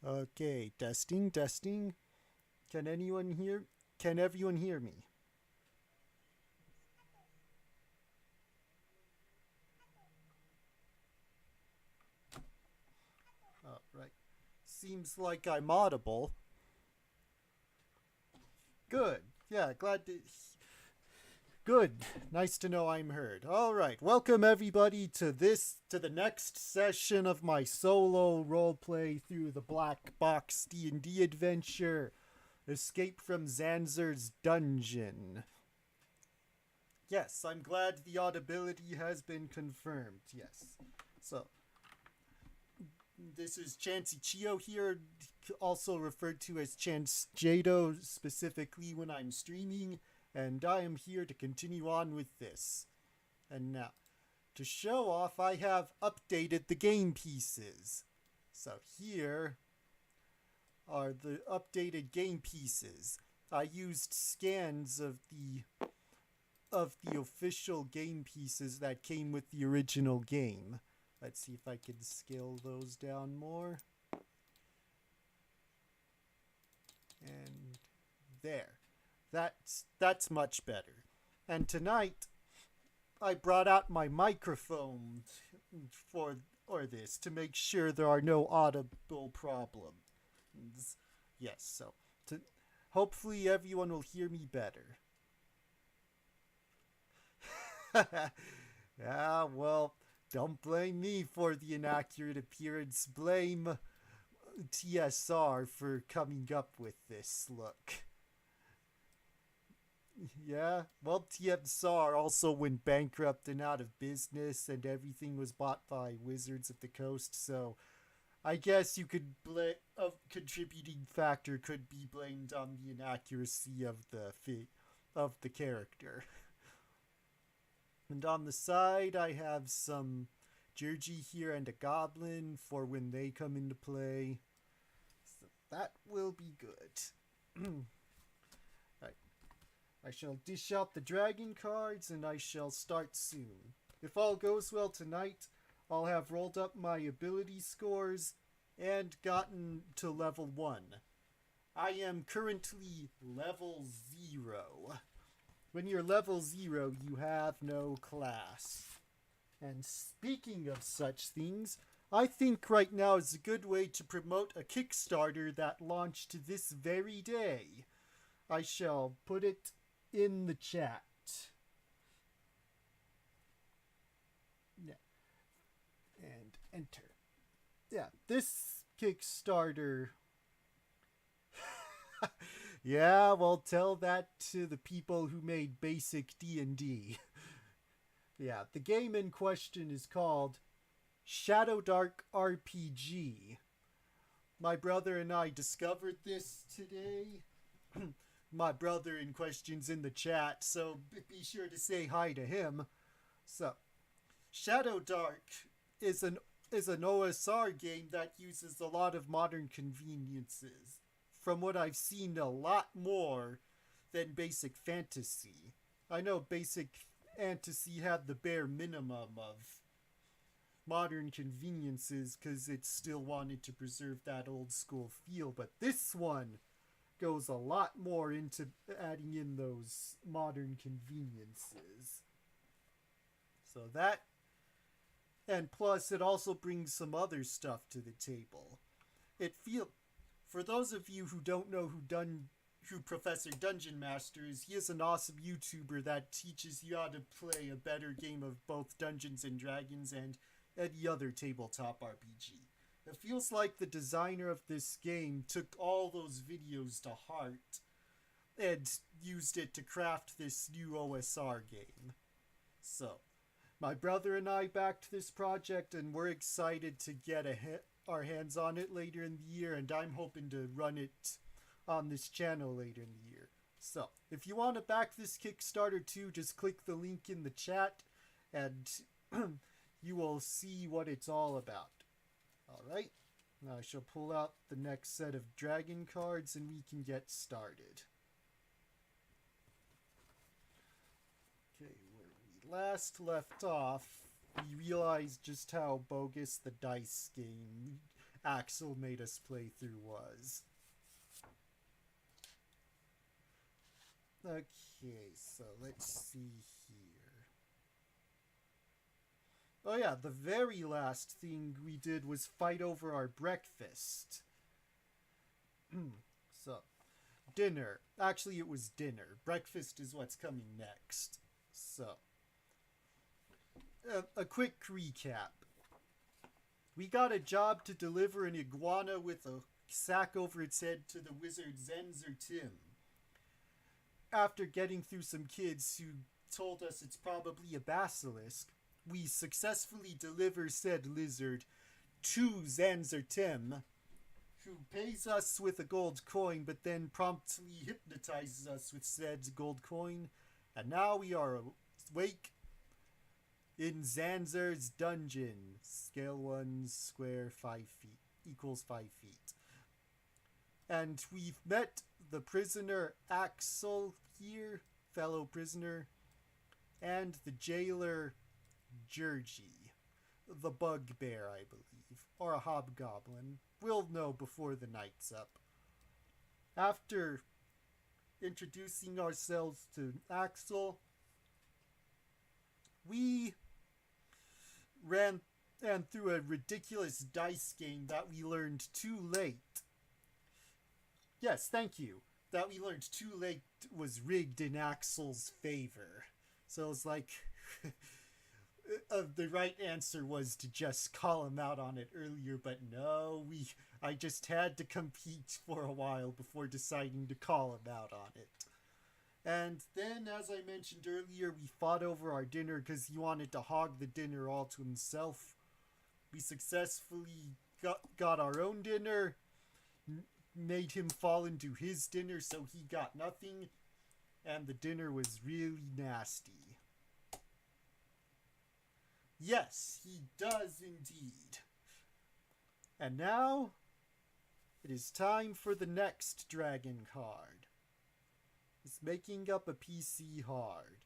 Okay, testing, testing. Can anyone hear? Can everyone hear me? Right. Seems like I'm audible. Good. Yeah, glad to. Good. Nice to know I'm heard. All right. Welcome everybody to the next session of my solo roleplay through the Black Box D&D Adventure. Escape from Zanzer's dungeon. Yes, I'm glad the audibility has been confirmed. Yes. So, this is ChanceIchio here, also referred to as ChanceJado's specifically when I'm streaming, and I am here to continue on with this. And now, to show off, I have updated the game pieces. So here are the updated game pieces. I used scans of the official game pieces that came with the original game. Let's see if I can scale those down more. And there. That's much better. And tonight, I brought out my microphone for this to make sure there are no audible problems. Yes, so hopefully everyone will hear me better. Yeah, well, don't blame me for the inaccurate appearance. Blame TSR for coming up with this look. Yeah, well, TSR also went bankrupt and out of business, and everything was bought by Wizards of the Coast, so I guess you could a contributing factor could be blamed on the inaccuracy of the character. And on the side, I have some Jergy here and a goblin for when they come into play. So that will be good. Right. I shall dish out the dragon cards and I shall start soon. If all goes well tonight, I'll have rolled up my ability scores and gotten to level 1. I am currently level 0. When you're level 0, you have no class. And speaking of such things, I think right now is a good way to promote a Kickstarter that launched this very day. I shall put it in the chat. Yeah. And enter. Yeah, this Kickstarter... Yeah, well, tell that to the people who made basic D&D. Yeah, the game in question is called Shadow Dark RPG. My brother and I discovered this today. My brother in question's in the chat, so be sure to say hi to him. So, Shadow Dark is an OSR game that uses a lot of modern conveniences. From what I've seen, a lot more than Basic Fantasy. I know Basic Fantasy had the bare minimum of modern conveniences because it still wanted to preserve that old school feel, but this one goes a lot more into adding in those modern conveniences. So that, and plus it also brings some other stuff to the table. For those of you who don't know who Professor Dungeon Master is, he is an awesome YouTuber that teaches you how to play a better game of both Dungeons and Dragons and any other tabletop RPG. It feels like the designer of this game took all those videos to heart and used it to craft this new OSR game. So, my brother and I backed this project and we're excited to get our hands on it later in the year, and I'm hoping to run it on this channel later in the year. So, if you want to back this Kickstarter too, just click the link in the chat and you will see what it's all about. Alright, now I shall pull out the next set of dragon cards and we can get started. Okay, where we last left off, we realized just how bogus the dice game Axel made us play through was. Okay, so let's see here. Oh yeah, the very last thing we did was fight over our breakfast. So, dinner. Actually, it was dinner. Breakfast is what's coming next. So, a quick recap. We got a job to deliver an iguana with a sack over its head to the wizard Zanzer Tim. After getting through some kids who told us it's probably a basilisk, we successfully deliver said lizard to Zanzer Tim, who pays us with a gold coin but then promptly hypnotizes us with said gold coin, and now we are awake in Zanzer's dungeon. Scale 1, square 5 feet, equals 5 feet. And we've met the prisoner Axel here, fellow prisoner, and the jailer Georgie, the bugbear, I believe, or a hobgoblin. We'll know before the night's up. After introducing ourselves to Axel, we ran through a ridiculous dice game that we learned too late. Yes, thank you. That we learned too late was rigged in Axel's favor. So it was like, the right answer was to just call him out on it earlier, but no, I just had to compete for a while before deciding to call him out on it. And then, as I mentioned earlier, we fought over our dinner because he wanted to hog the dinner all to himself. We successfully got our own dinner, made him fall into his dinner so he got nothing, and the dinner was really nasty. Yes, he does indeed. And now, it is time for the next dragon card. It's making up a PC hard.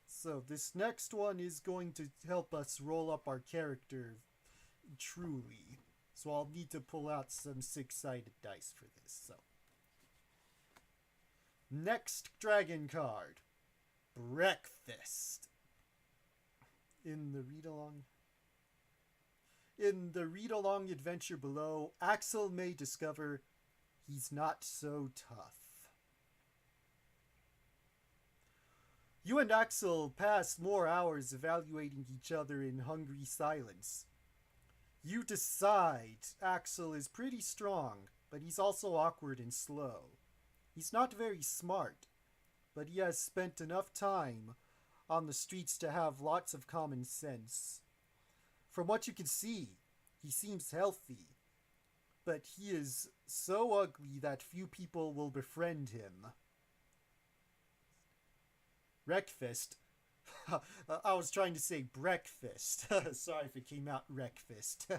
So this next one is going to help us roll up our character truly. So I'll need to pull out some 6-sided dice for this. So, next dragon card, Breakfast. In the read-along adventure below, Axel may discover he's not so tough. You and Axel pass more hours evaluating each other in hungry silence. You decide Axel is pretty strong, but he's also awkward and slow. He's not very smart, but he has spent enough time on the streets to have lots of common sense. From what you can see, he seems healthy, but he is so ugly that few people will befriend him. Breakfast. I was trying to say breakfast. Sorry if it came out wreckfast.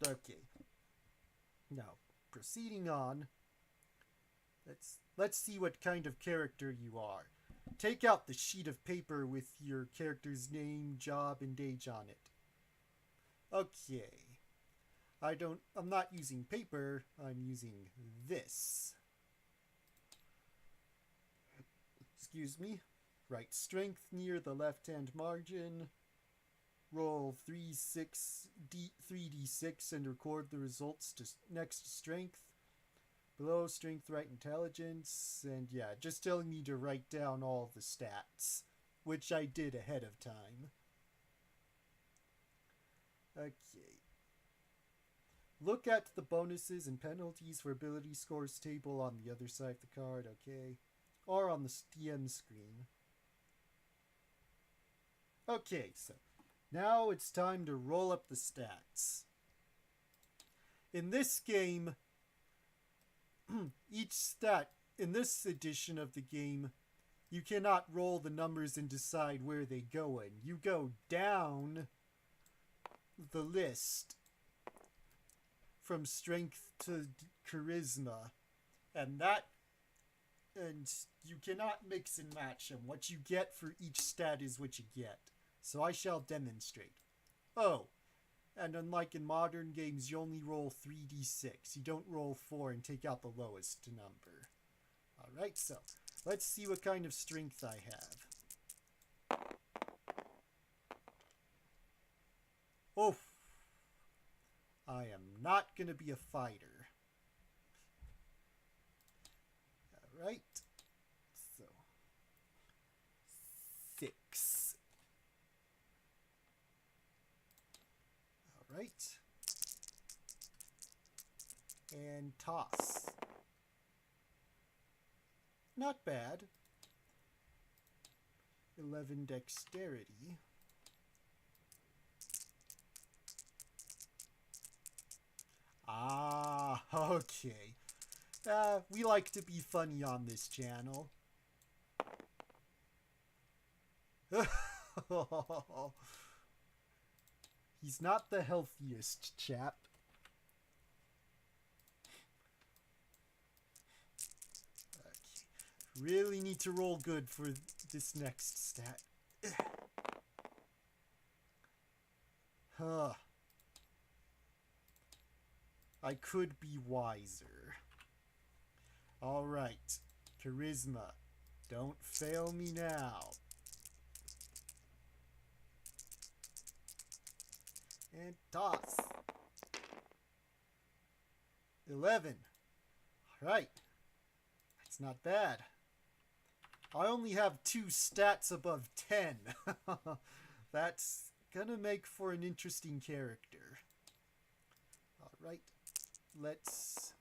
Okay. Now, proceeding on. Let's see what kind of character you are. Take out the sheet of paper with your character's name, job, and age on it. Okay. I'm not using paper, I'm using this. Excuse me. Write strength near the left-hand margin. Roll 3d6 and record the results to next strength. Below strength, write intelligence. And yeah, just telling me to write down all the stats, which I did ahead of time. Okay. Look at the bonuses and penalties for ability scores table on the other side of the card, okay? Or on the DM screen. Okay, so now it's time to roll up the stats. In this game, each stat in this edition of the game, you cannot roll the numbers and decide where they go in. You go down the list from strength to charisma, and you cannot mix and match them. What you get for each stat is what you get. So I shall demonstrate. Oh, And unlike in modern games, you only roll 3d6. You don't roll 4 and take out the lowest number. Alright, so let's see what kind of strength I have. Oh! I am not going to be a fighter. Alright. So, 6. Alright. And toss. Not bad. 11 dexterity. Ah, okay. We like to be funny on this channel. He's not the healthiest chap. Okay. Really need to roll good for this next stat. Huh. I could be wiser. Alright. Charisma. Don't fail me now. And toss. 11. Alright. That's not bad. I only have 2 stats above 10. That's gonna make for an interesting character. Alright. Let's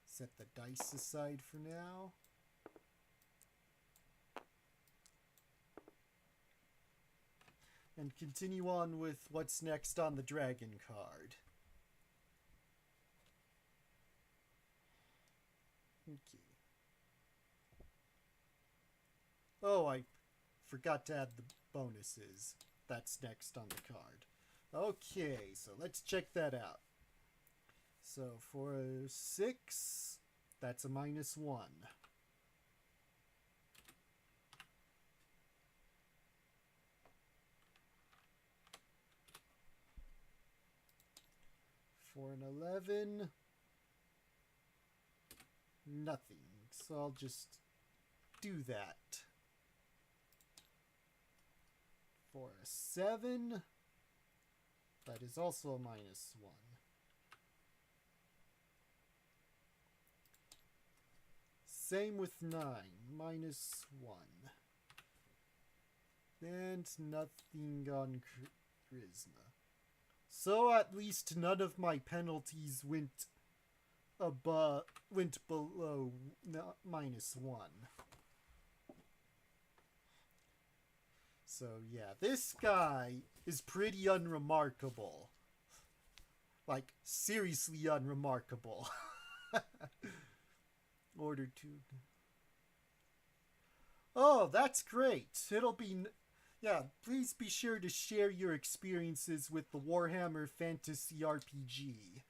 set the dice aside for now. And continue on with what's next on the dragon card. Okay. Oh, I forgot to add the bonuses. That's next on the card. Okay, so let's check that out. So for a 6, that's a -1. For an 11, nothing. So I'll just do that. For a 7, that is also a -1. Same with 9, -1. And nothing on charisma. So at least none of my penalties went below -1. So yeah, this guy is pretty unremarkable. Like, seriously unremarkable. Order to... Oh, that's great. It'll be... Yeah, please be sure to share your experiences with the Warhammer Fantasy RPG.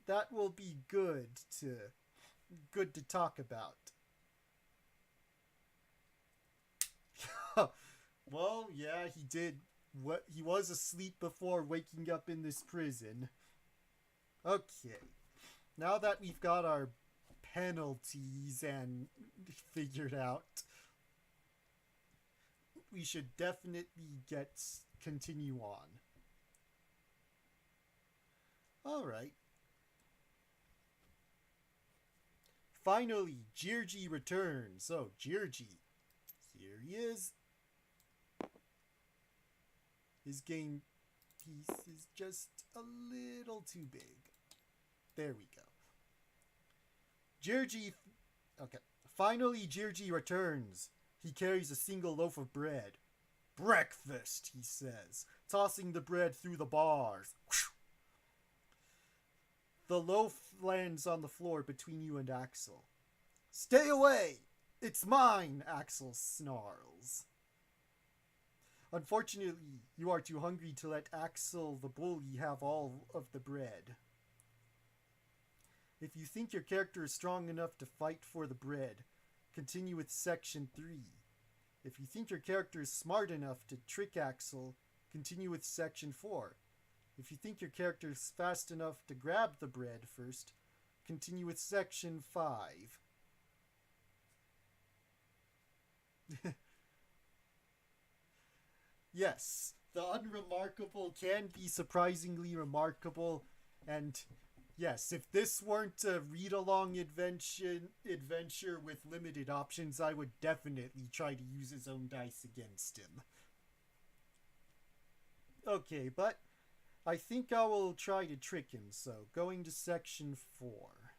That will be good to talk about. Well, yeah, he did. He was asleep before waking up in this prison. Okay. Now that we've got our penalties and figured out, we should definitely continue on. Alright. Finally, Jirji returns. So, Jirji. Here he is. His game piece is just a little too big. There we go. Jirji... Okay. Finally, Jirji returns. He carries a single loaf of bread. Breakfast, he says, tossing the bread through the bars. The loaf lands on the floor between you and Axel. Stay away! It's mine, Axel snarls. Unfortunately, you are too hungry to let Axel the bully have all of the bread. If you think your character is strong enough to fight for the bread, continue with Section 3. If you think your character is smart enough to trick Axel, continue with Section 4. If you think your character is fast enough to grab the bread first, continue with section 5. Yes, the unremarkable can be surprisingly remarkable, and yes, if this weren't a read-along adventure with limited options, I would definitely try to use his own dice against him. Okay, but I think I will try to trick him, so going to section 4.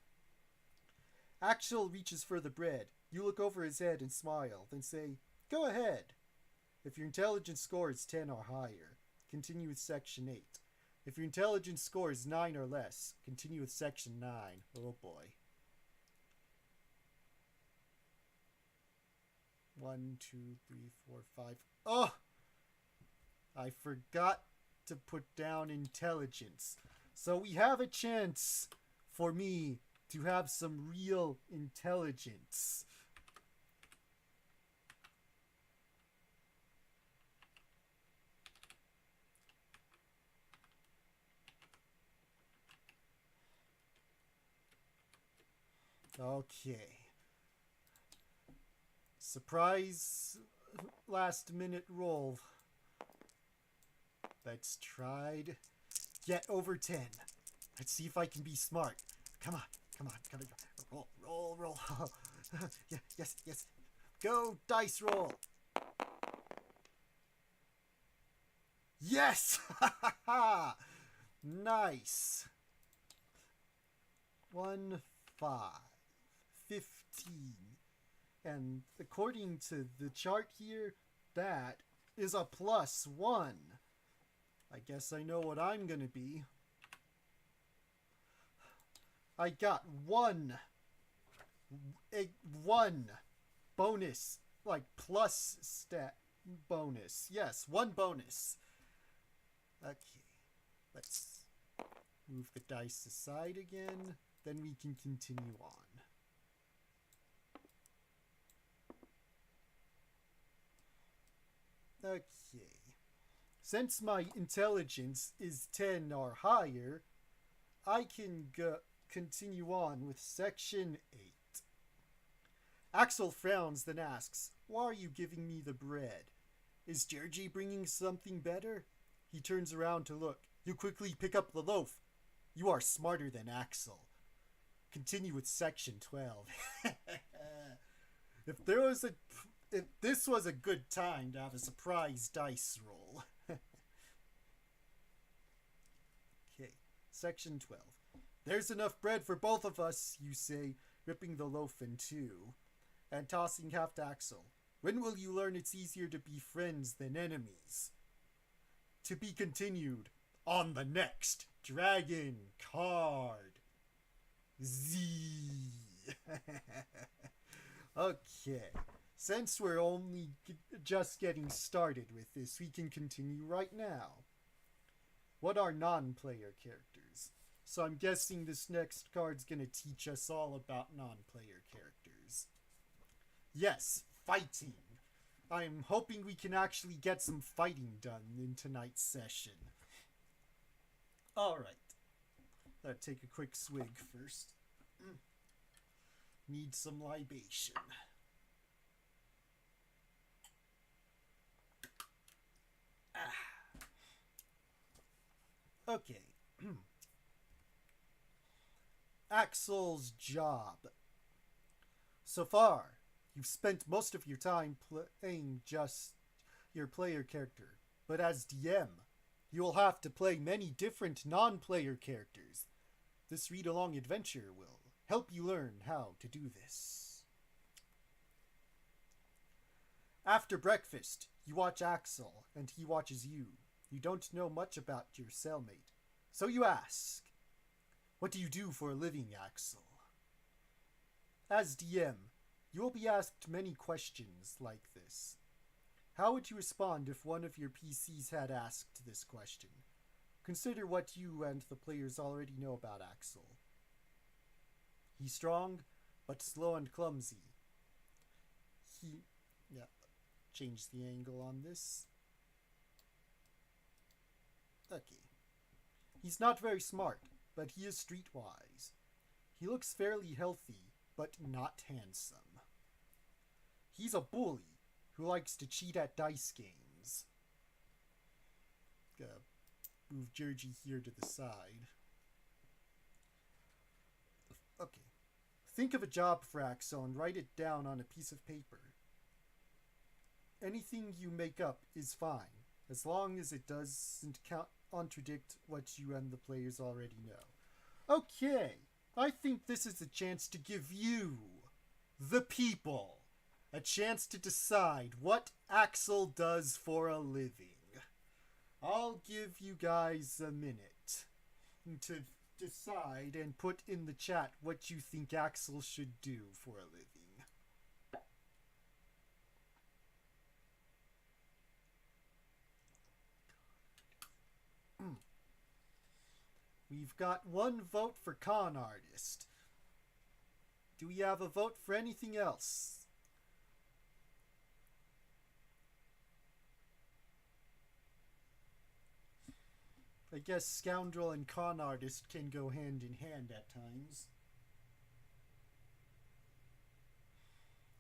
Axel reaches for the bread. You look over his head and smile, then say, "Go ahead." If your intelligence score is 10 or higher, continue with section 8. If your intelligence score is 9 or less, continue with section 9. Oh boy. 1, 2, 3, 4, 5. Oh! I forgot to put down intelligence. So we have a chance for me to have some real intelligence. Okay. Surprise last minute roll. Let's try to get over 10. Let's see if I can be smart. Come on, come on, come on. Roll, roll, roll. Yes, yes. Go, dice roll. Yes! Nice. 1, 5, 15. And according to the chart here, that is a +1. I guess I know what I'm gonna be. I got one bonus, like plus stat bonus. Yes, 1 bonus. Okay, let's move the dice aside again. Then we can continue on. Okay. Since my intelligence is 10 or higher, I can continue on with section 8. Axel frowns, then asks, "Why are you giving me the bread? Is Georgie bringing something better?" He turns around to look. You quickly pick up the loaf. You are smarter than Axel. Continue with section 12. If this was a good time to have a surprise dice roll. Okay, section 12. "There's enough bread for both of us," you say, ripping the loaf in two, and tossing half to Axel. "When will you learn it's easier to be friends than enemies?" To be continued on the next Dragon Card Z. Okay, since we're only just getting started with this, we can continue right now. What are non-player characters? So I'm guessing this next card's gonna teach us all about non-player characters. Yes, fighting. I'm hoping we can actually get some fighting done in tonight's session. Alright. Let's take a quick swig first. Need some libation. Okay. Axel's job. So far, you've spent most of your time playing just your player character, but as DM, you will have to play many different non-player characters. This read-along adventure will help you learn how to do this. After breakfast, you watch Axel, and he watches you. You don't know much about your cellmate, so you ask, "What do you do for a living, Axel?" As DM, you will be asked many questions like this. How would you respond if one of your PCs had asked this question? Consider what you and the players already know about Axel. He's strong, but slow and clumsy. Change the angle on this. Okay. He's not very smart, but he is streetwise. He looks fairly healthy, but not handsome. He's a bully who likes to cheat at dice games. Move Georgie here to the side. Okay. Think of a job for Axel and write it down on a piece of paper. Anything you make up is fine, as long as it doesn't contradict what you and the players already know. Okay, I think this is a chance to give you, the people, a chance to decide what Axel does for a living. I'll give you guys a minute to decide and put in the chat what you think Axel should do for a living. We've got one vote for con artist. Do we have a vote for anything else? I guess scoundrel and con artist can go hand in hand at times.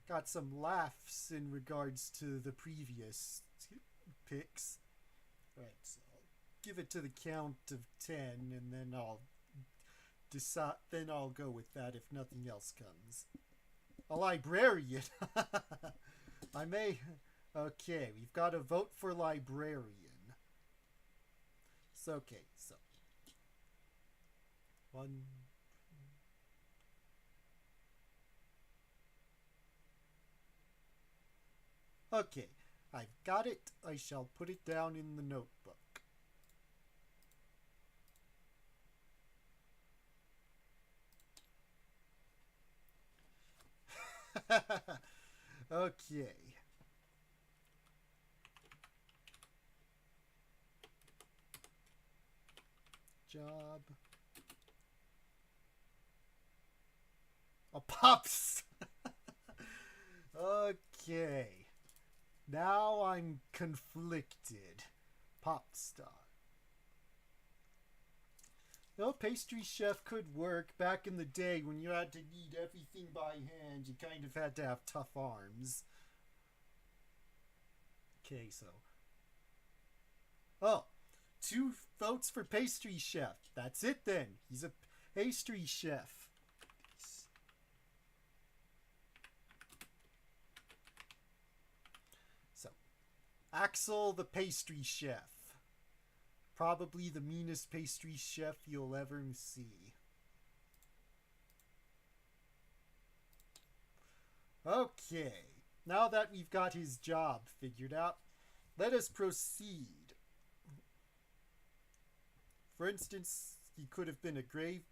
Got some laughs in regards to the previous picks. Right, so I'll give it to the count of 10 and then I'll decide, then I'll go with that if nothing else comes. A librarian. I may. Okay, we've got a vote for librarian. Okay, so 1. Okay, I've got it. I shall put it down in the notebook. Okay. Job. A pops. Okay. Now I'm conflicted. Pop star. No, pastry chef could work. Back in the day when you had to knead everything by hand, you kind of had to have tough arms. Okay, so. Oh. 2 votes for pastry chef. That's it then. He's a pastry chef. So, Axel the pastry chef. Probably the meanest pastry chef you'll ever see. Okay. Now that we've got his job figured out, let us proceed. For instance, he could have been a grave.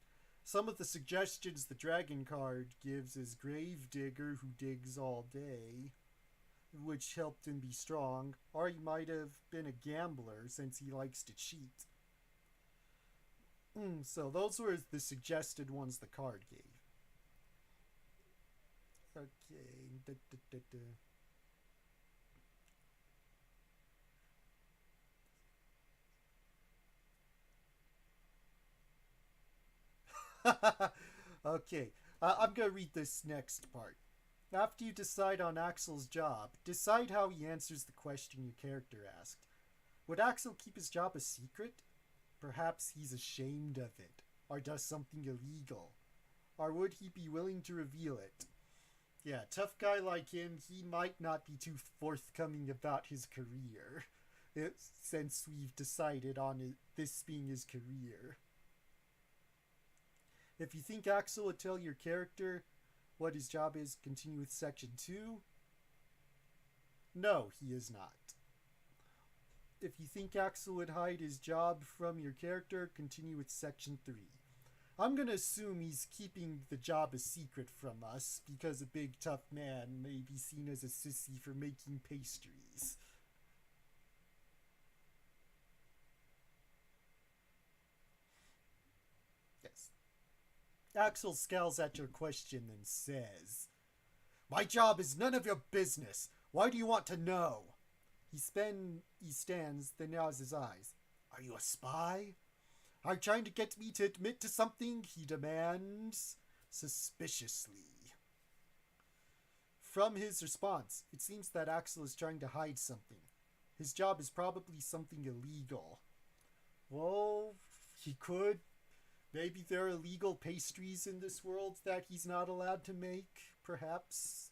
Some of the suggestions the dragon card gives is grave digger who digs all day, which helped him be strong, or he might have been a gambler since he likes to cheat. So those were the suggested ones the card gave. Okay. Okay, I'm gonna read this next part. After you decide on Axel's job, decide how he answers the question your character asked. Would Axel keep his job a secret? Perhaps he's ashamed of it, or does something illegal. Or would he be willing to reveal it? Yeah, tough guy like him, he might not be too forthcoming about his career, since we've decided on this being his career. If you think Axel would tell your character what his job is, continue with section 2. No, he is not. If you think Axel would hide his job from your character, continue with section 3. I'm gonna assume he's keeping the job a secret from us, because a big tough man may be seen as a sissy for making pastries. Yes. Axel scowls at your question and says, "My job is none of your business. Why do you want to know?" He stands, then narrows his eyes. "Are you a spy?" Are you trying to get me to admit to something? He demands, suspiciously. From his response, it seems that Axel is trying to hide something. His job is probably something illegal. Well, he could. Maybe there are illegal pastries in this world that he's not allowed to make, perhaps.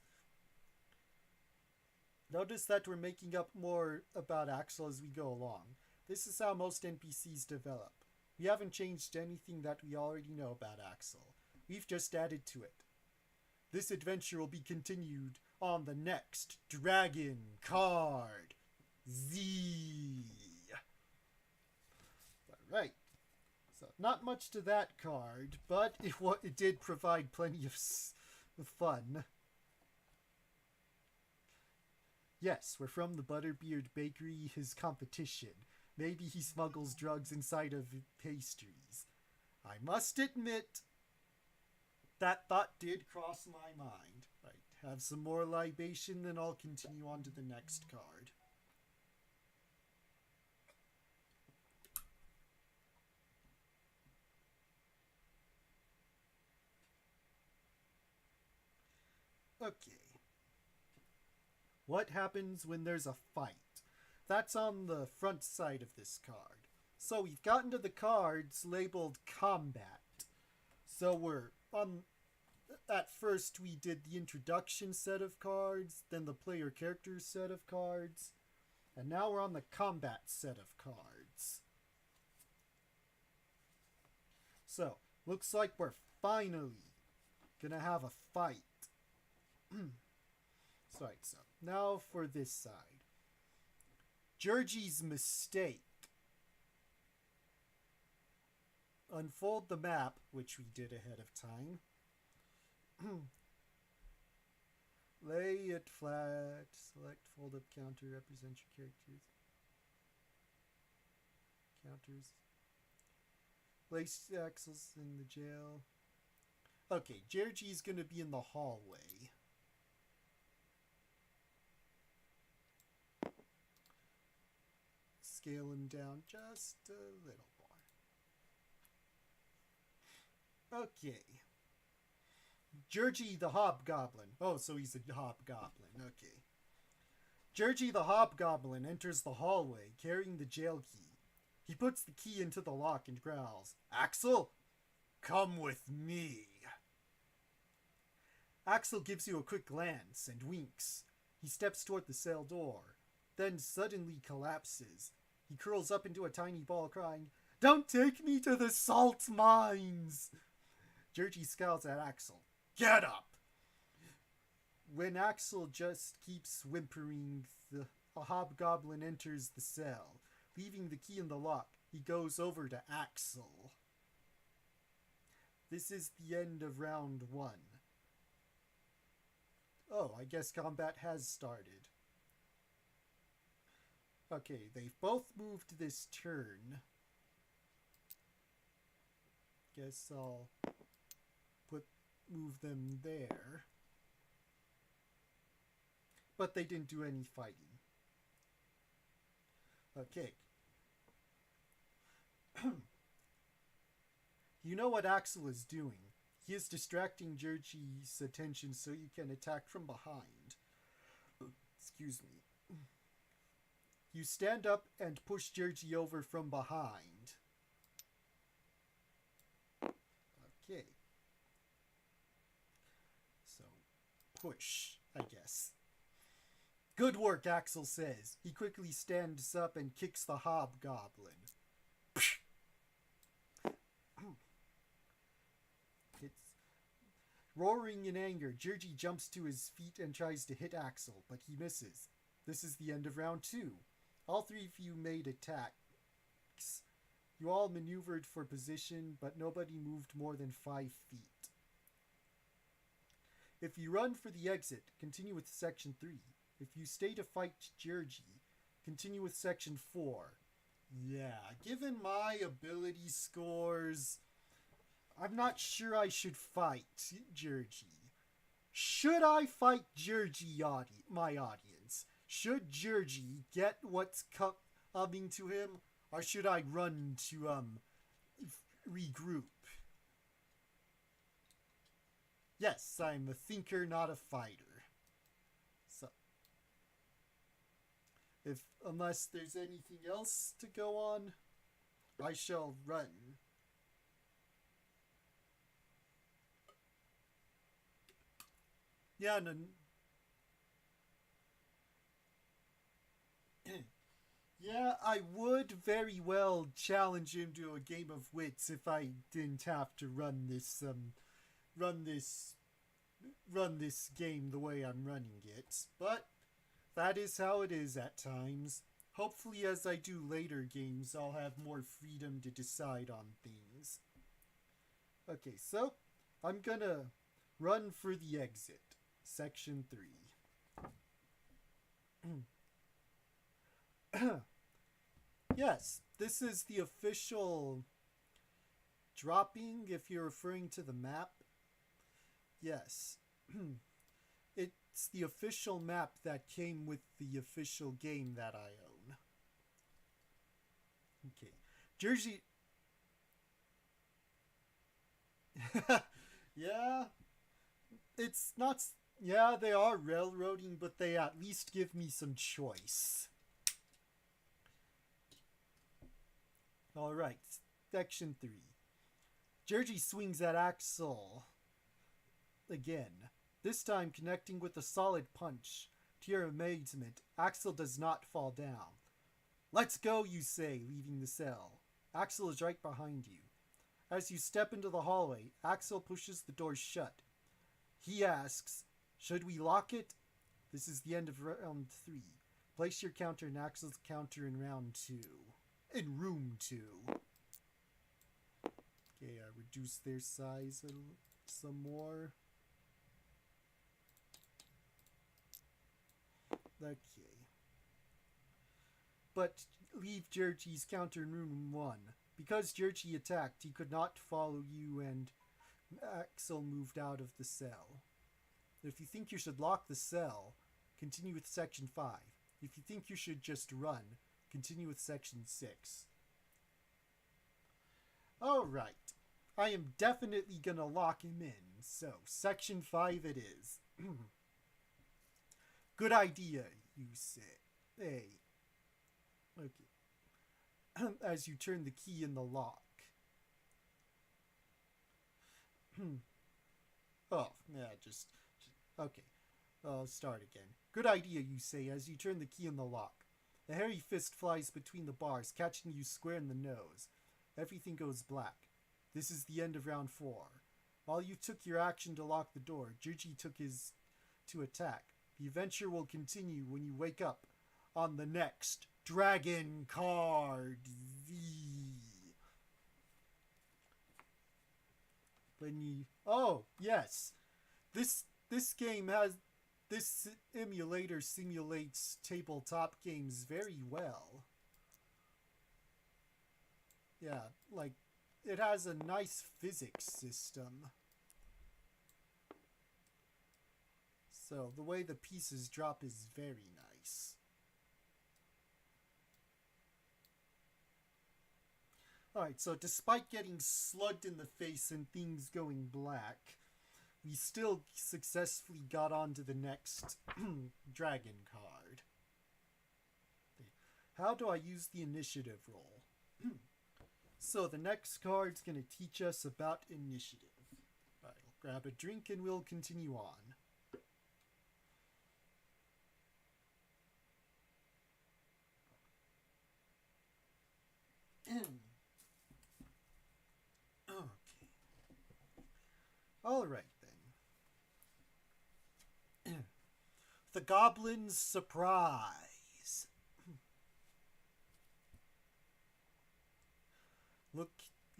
Notice that we're making up more about Axel as we go along. This is how most NPCs develop. We haven't changed anything that we already know about Axel. We've just added to it. This adventure will be continued on the next Dragon Card Z. Alright. So, not much to that card, but it did provide plenty of fun. Yes, we're from the Butterbeard Bakery, his competition. Maybe he smuggles drugs inside of pastries. I must admit, that thought did cross my mind. Right, have some more libation, then I'll continue on to the next card. Okay. What happens when there's a fight? That's on the front side of this card. So we've gotten to the cards labeled combat. So we're on... At first we did the introduction set of cards, then the player characters set of cards, and now we're on the combat set of cards. So, looks like we're finally gonna have a fight. Right, so now for this side. Georgie's mistake. Unfold the map, which we did ahead of time. Lay it flat. Select fold up counter. Represent your characters. Counters. Place Axel's in the jail. Okay, Georgie's gonna be in the hallway. Scale him down just a little more. Okay. Georgie the Hobgoblin. Oh, so he's a hobgoblin. Okay. Georgie the Hobgoblin enters the hallway carrying the jail key. He puts the key into the lock and growls, "Axel, come with me." Axel gives you a quick glance and winks. He steps toward the cell door, then suddenly collapses. He curls up into a tiny ball crying, "Don't take me to the salt mines!" Georgie scowls at Axel. "Get up!" When Axel just keeps whimpering, a hobgoblin enters the cell. Leaving the key in the lock, he goes over to Axel. This is the end of round 1. Oh, I guess combat has started. Okay, they've both moved this turn. Guess I'll move them there. But they didn't do any fighting. Okay. You know what Axel is doing. He is distracting Georgie's attention so you can attack from behind. Excuse me. You stand up and push Georgie over from behind. Okay. So, push, I guess. Good work, Axel says. He quickly stands up and kicks the hobgoblin. It's roaring in anger. Georgie jumps to his feet and tries to hit Axel, but he misses. This is the end of round 2. All 3 of you made attacks. You all maneuvered for position, but nobody moved more than 5 feet. If you run for the exit, continue with section 3. If you stay to fight Georgie, continue with section 4. Yeah, given my ability scores, I'm not sure I should fight Georgie. Should I fight Georgie, my audience? Should Georgie get what's coming to him? Or should I run to regroup. Yes, I'm a thinker, not a fighter. So, unless there's anything else to go on, I shall run. Yeah, no. Yeah, I would very well challenge him to a game of wits if I didn't have to run this game the way I'm running it. But that is how it is at times. Hopefully, as I do later games, I'll have more freedom to decide on things. Okay, so I'm gonna run for the exit. Section 3. Yes, this is the official dropping if you're referring to the map. Yes. It's the official map that came with the official game that I own. Okay. Jersey. Yeah. It's not. Yeah, they are railroading, but they at least give me some choice. Alright. Section 3. Jersey swings at Axel. Again. This time connecting with a solid punch. To your amazement, Axel does not fall down. Let's go, you say, leaving the cell. Axel is right behind you. As you step into the hallway, Axel pushes the door shut. He asks, should we lock it? This is the end of round 3. Place your counter in Axel's counter in round 2. In room 2. Okay, reduce their size some more. Okay. But leave Jergy's counter in room 1. Because Jergy attacked, he could not follow you and Axel moved out of the cell. If you think you should lock the cell, continue with section 5. If you think you should just run, continue with section 6. Alright. I am definitely gonna lock him in, so section 5 it is. Good idea, you say. Hey. Okay. As you turn the key in the lock. Oh, yeah, just okay. I'll start again. Good idea, you say, as you turn the key in the lock. A hairy fist flies between the bars, catching you square in the nose. Everything goes black. This is the end of round 4. While you took your action to lock the door, Juji took his to attack. The adventure will continue when you wake up on the next Dragon Card Z. Oh, yes. This game has... This emulator simulates tabletop games very well. Yeah, like, it has a nice physics system. So, the way the pieces drop is very nice. Alright, so despite getting slugged in the face and things going black, we still successfully got on to the next dragon card. How do I use the initiative roll? So the next card's going to teach us about initiative. Alright, I'll grab a drink and we'll continue on. Okay. Alright then. The Goblin's Surprise.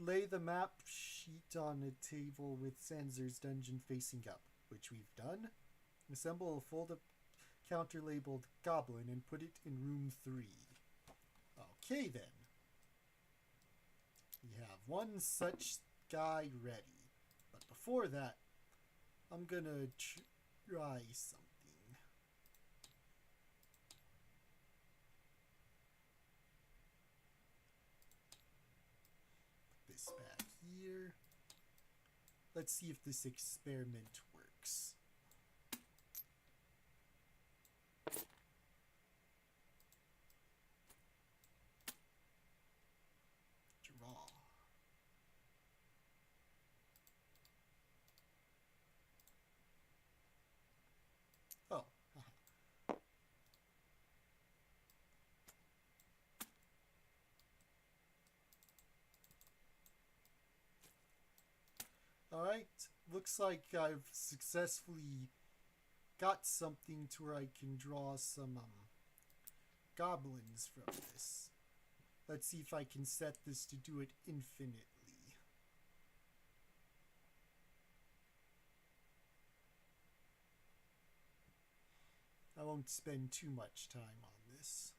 Lay the map sheet on a table with Zanzer's dungeon facing up, which we've done. Assemble a fold-up counter labeled Goblin and put it in room 3. Okay then. We have one such guy ready. But before that, I'm gonna try something. Put this back let's see if this experiment works. Draw. Oh. Alright, looks like I've successfully got something to where I can draw some goblins from this. Let's see if I can set this to do it infinitely. I won't spend too much time on this.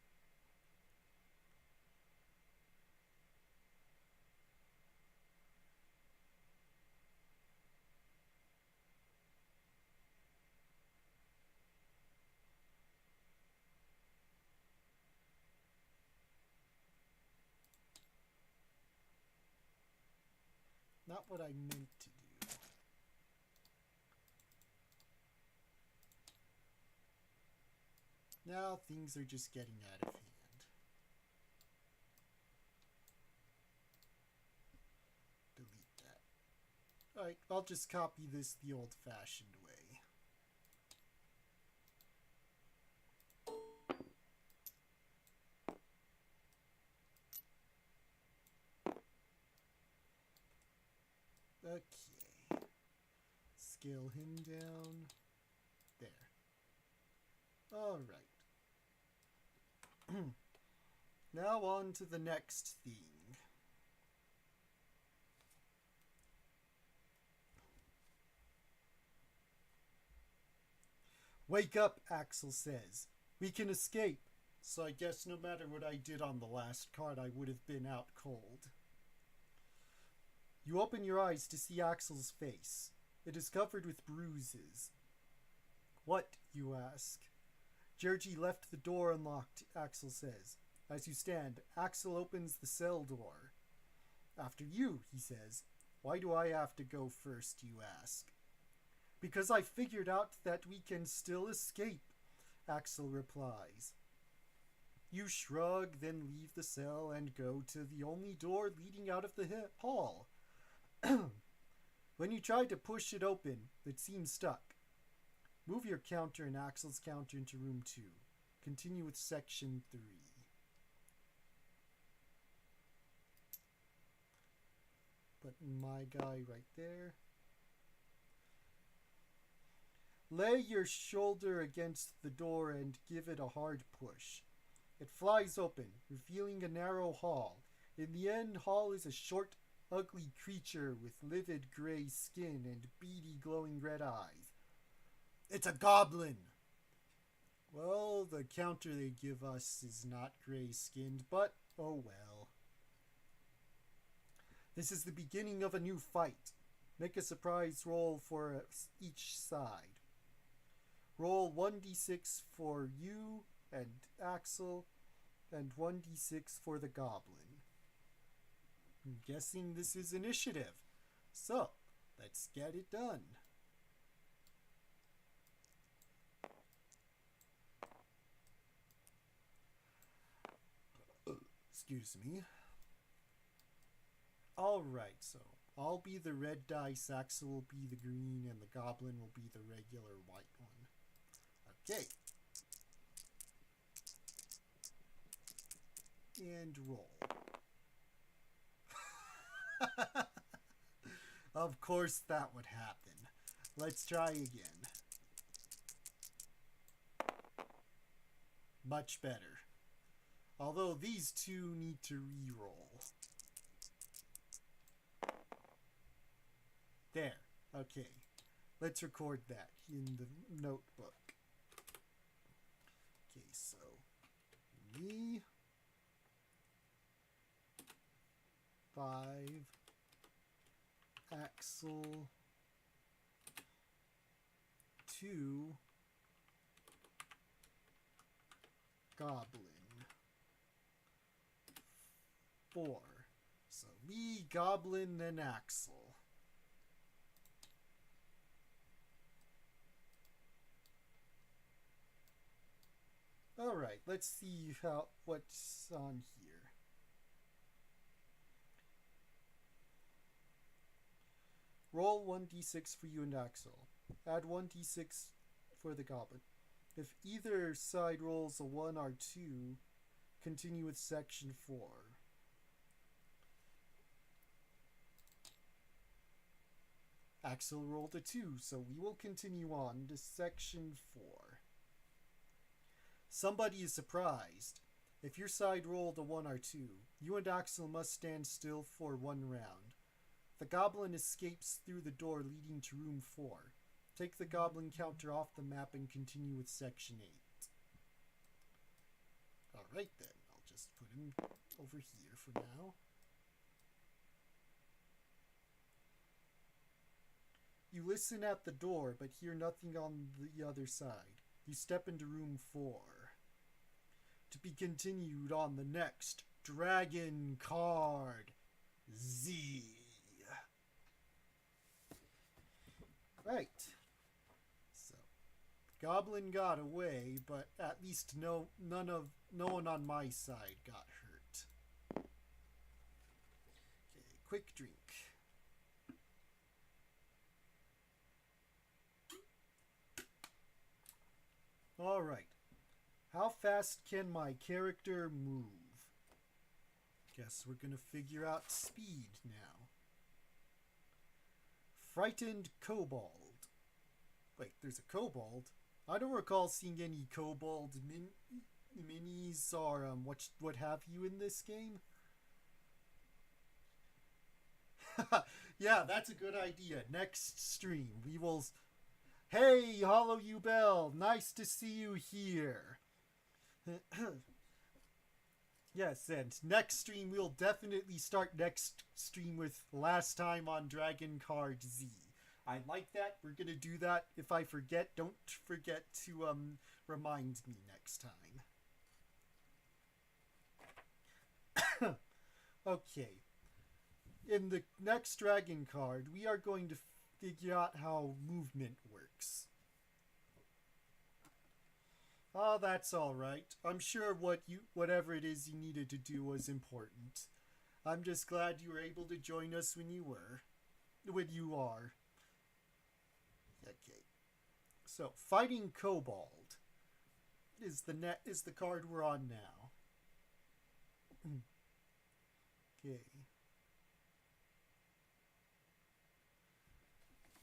Not what I meant to do. Now things are just getting out of hand. Delete that. Alright, I'll just copy this the old-fashioned way. Okay. Scale him down. There. Alright. Now on to the next thing. Wake up, Axel says. We can escape. So I guess no matter what I did on the last card, I would have been out cold. You open your eyes to see Axel's face. It is covered with bruises. What, you ask? Georgie left the door unlocked, Axel says. As you stand, Axel opens the cell door. After you, he says. Why do I have to go first, you ask? Because I figured out that we can still escape, Axel replies. You shrug, then leave the cell and go to the only door leading out of the hall. When you try to push it open, it seems stuck. Move your counter and Axel's counter into room 2. Continue with section 3. Put my guy right there. Lay your shoulder against the door and give it a hard push. It flies open, revealing a narrow hall. In the end, hall is a short, ugly creature with livid gray skin and beady glowing red eyes. It's a goblin! Well, the counter they give us is not gray-skinned, but oh well. This is the beginning of a new fight. Make a surprise roll for each side. Roll 1d6 for you and Axel, and 1d6 for the goblin. I'm guessing this is initiative. So, let's get it done. Excuse me. Alright, so I'll be the red dice, Axel will be the green, and the goblin will be the regular white one. Okay. And roll. Of course that would happen. Let's try again. Much better. Although these two need to re-roll. There. Okay. Let's record that in the notebook. Okay, so me 5 Axel 2 Goblin 4. So me, Goblin, then Axel. Alright, let's see what's on here. Roll 1d6 for you and Axel. Add 1d6 for the goblin. If either side rolls a 1 or 2, continue with section 4. Axel rolled a 2, so we will continue on to section 4. Somebody is surprised. If your side rolled a 1 or 2, you and Axel must stand still for 1 round. The goblin escapes through the door leading to room 4. Take the goblin counter off the map and continue with section 8. Alright then, I'll just put him over here for now. You listen at the door, but hear nothing on the other side. You step into room 4. To be continued on the next Dragon Card Z. Right. So, Goblin got away, but at least no one on my side got hurt. Okay, quick drink. Alright. How fast can my character move? Guess we're gonna figure out speed now. Frightened Kobold. Wait, there's a kobold? I don't recall seeing any kobold minis or what have you in this game. Yeah, that's a good idea. Next stream, we will... Hey, Hollow You Bell, nice to see you here. Yes, and next stream, we'll definitely start next stream with Last Time on Dragon Card Z. I like that. We're gonna do that. If I forget, don't forget to remind me next time. Okay. In the next Dragon Card, we are going to figure out how movement works. Oh, that's alright. I'm sure whatever it is you needed to do was important. I'm just glad you were able to join us when you are. Okay. So, Fighting Kobold is the card we're on now. Okay.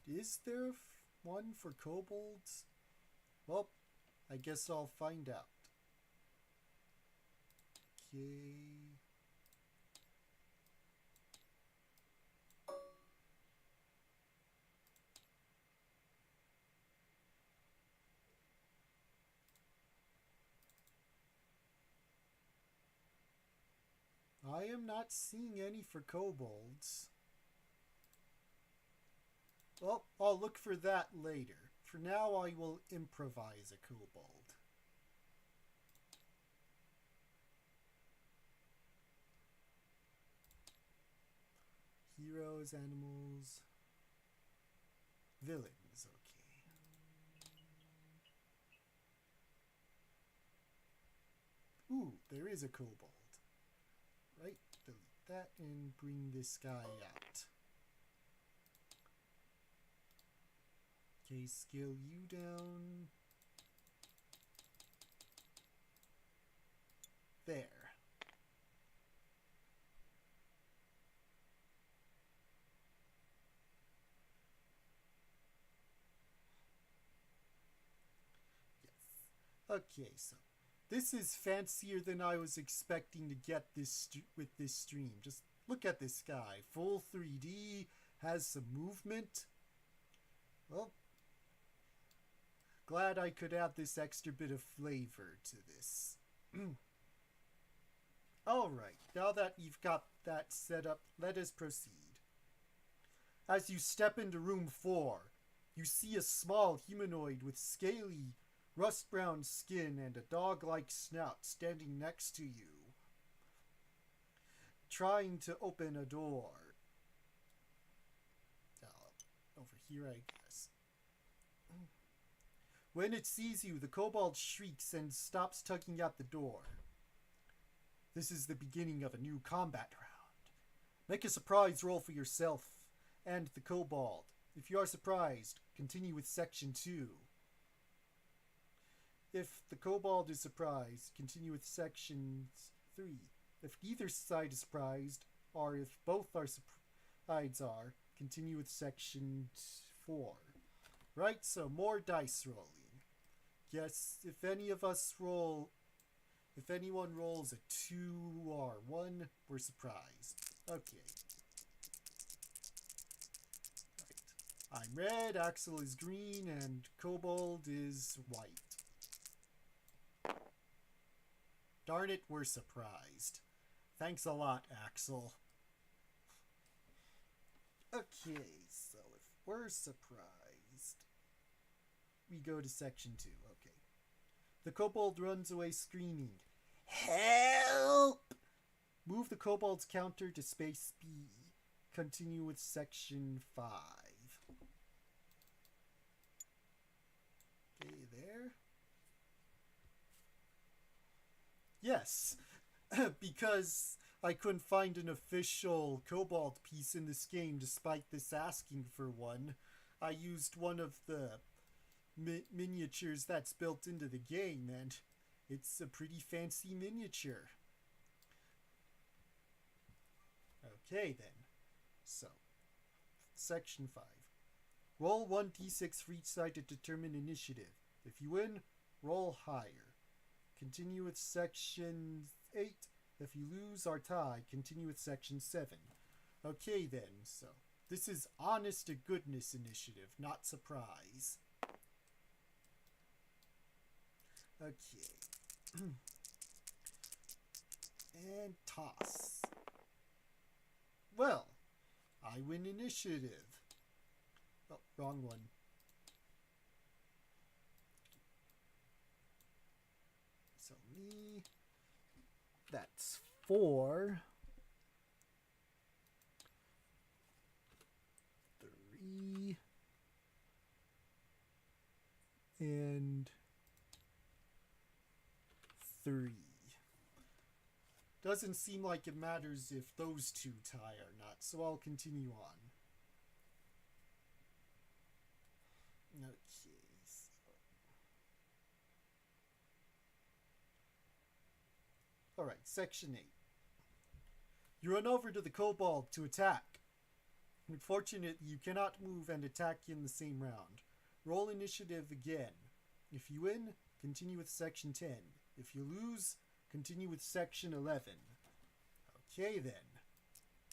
Is there one for kobolds? Well, I guess I'll find out. Okay. I am not seeing any for kobolds. Well, I'll look for that later. For now, I will improvise a kobold. Heroes, animals, villains, okay. Ooh, there is a kobold. Right, delete that and bring this guy out. Okay, scale you down. There. Yes. Okay, so this is fancier than I was expecting to get with this stream. Just look at this guy. Full 3D, has some movement. Well, glad I could add this extra bit of flavor to this. Alright, now that you've got that set up, let us proceed. As you step into room 4, you see a small humanoid with scaly, rust-brown skin and a dog-like snout standing next to you, trying to open a door. Over here, I guess. When it sees you, the kobold shrieks and stops tugging at the door. This is the beginning of a new combat round. Make a surprise roll for yourself and the kobold. If you are surprised, continue with section 2. If the kobold is surprised, continue with section 3. If neither side is surprised, or if both our sides are, continue with section 4. Right, so more dice rolling. Yes, if anyone rolls a 2 or 1, we're surprised. Okay. Right. I'm red, Axel is green, and kobold is white. Darn it, we're surprised. Thanks a lot, Axel. Okay, so if we're surprised, we go to section 2. Okay. The kobold runs away screaming, "Help!" Move the kobold's counter to space B. Continue with section 5. Okay, there. Yes, because I couldn't find an official kobold piece in this game despite this asking for one. I used one of the miniatures that's built into the game, and it's a pretty fancy miniature. Okay then, so section 5. Roll 1d6 for each side to determine initiative. If you win, roll higher. Continue with section 8. If you lose or tie, continue with section 7. Okay then, so this is honest to goodness initiative, not surprise. Okay. And toss. Well, I win initiative. Oh, wrong one. So me, that's 4. 3. And 3. Doesn't seem like it matters if those two tie or not, so I'll continue on. Okay, so. Alright, section 8. You run over to the kobold to attack. Unfortunately, you cannot move and attack in the same round. Roll initiative again. If you win, continue with section 10. If you lose, continue with section 11. Okay then.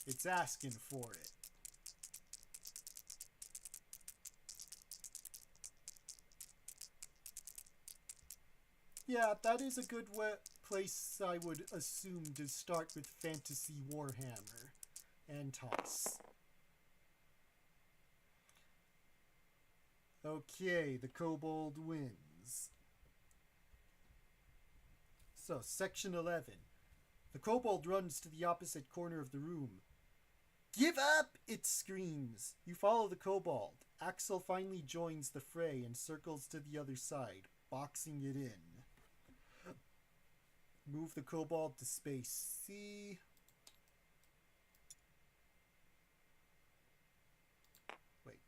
It's asking for it. Yeah, that is a good place, I would assume, to start with Fantasy Warhammer and toss. Okay, the kobold wins. So, section 11. The kobold runs to the opposite corner of the room. "Give up!" it screams. You follow the kobold. Axel finally joins the fray and circles to the other side, boxing it in. Move the kobold to space C. Wait,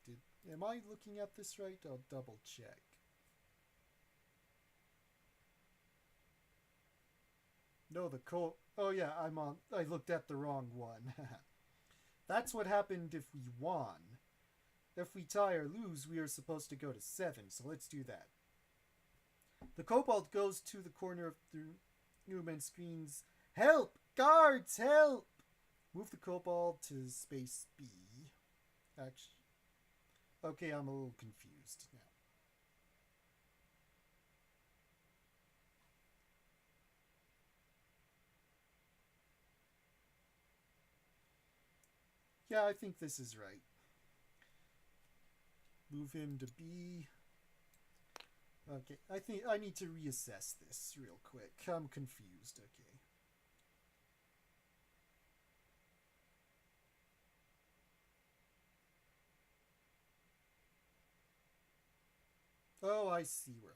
am I looking at this right? I'll double check. No, oh yeah, I looked at the wrong one. That's what happened if we won. If we tie or lose, we are supposed to go to 7, so let's do that. The kobold goes to the corner of the room and screams, "Help! Guards, help!" Move the kobold to space B. Actually, okay, I'm a little confused now. Yeah, I think this is right. Move him to B. Okay, I think I need to reassess this real quick. I'm confused, okay. Oh, I see where.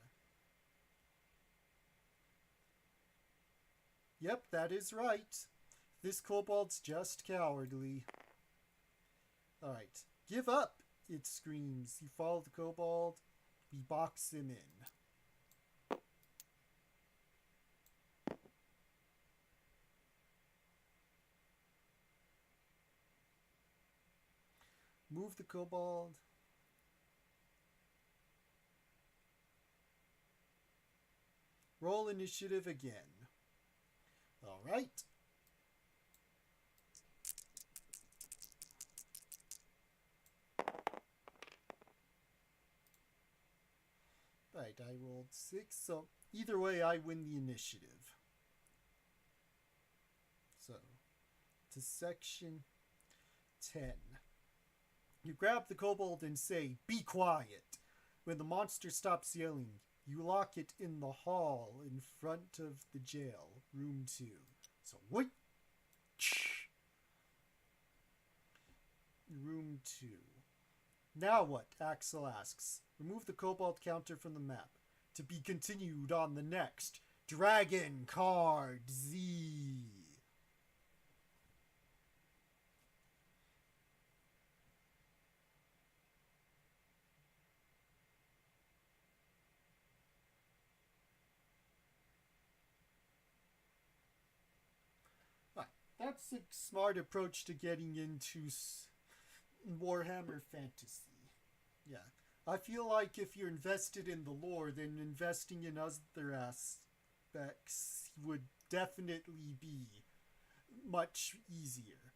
Yep, that is right. This kobold's just cowardly. Alright. Give up, it screams. You follow the kobold. We box him in. Move the kobold. Roll initiative again. Alright. Right, I rolled 6, so either way I win the initiative. So, to section 10. You grab the kobold and say, "Be quiet." When the monster stops yelling, you lock it in the hall in front of the jail, room 2. So, wait! Room 2. Now what? Axel asks. Remove the kobold counter from the map. To be continued on the next Dragon Card Z. That's a smart approach to getting into Warhammer Fantasy. Yeah. I feel like if you're invested in the lore, then investing in other aspects would definitely be much easier.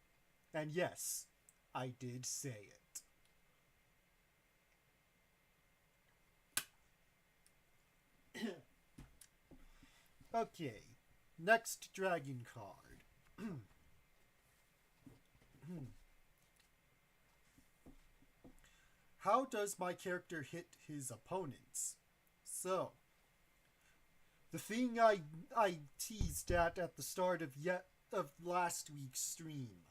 And yes, I did say it. Okay, next dragon card. How does my character hit his opponents? So, the thing I teased at the start of last week's stream,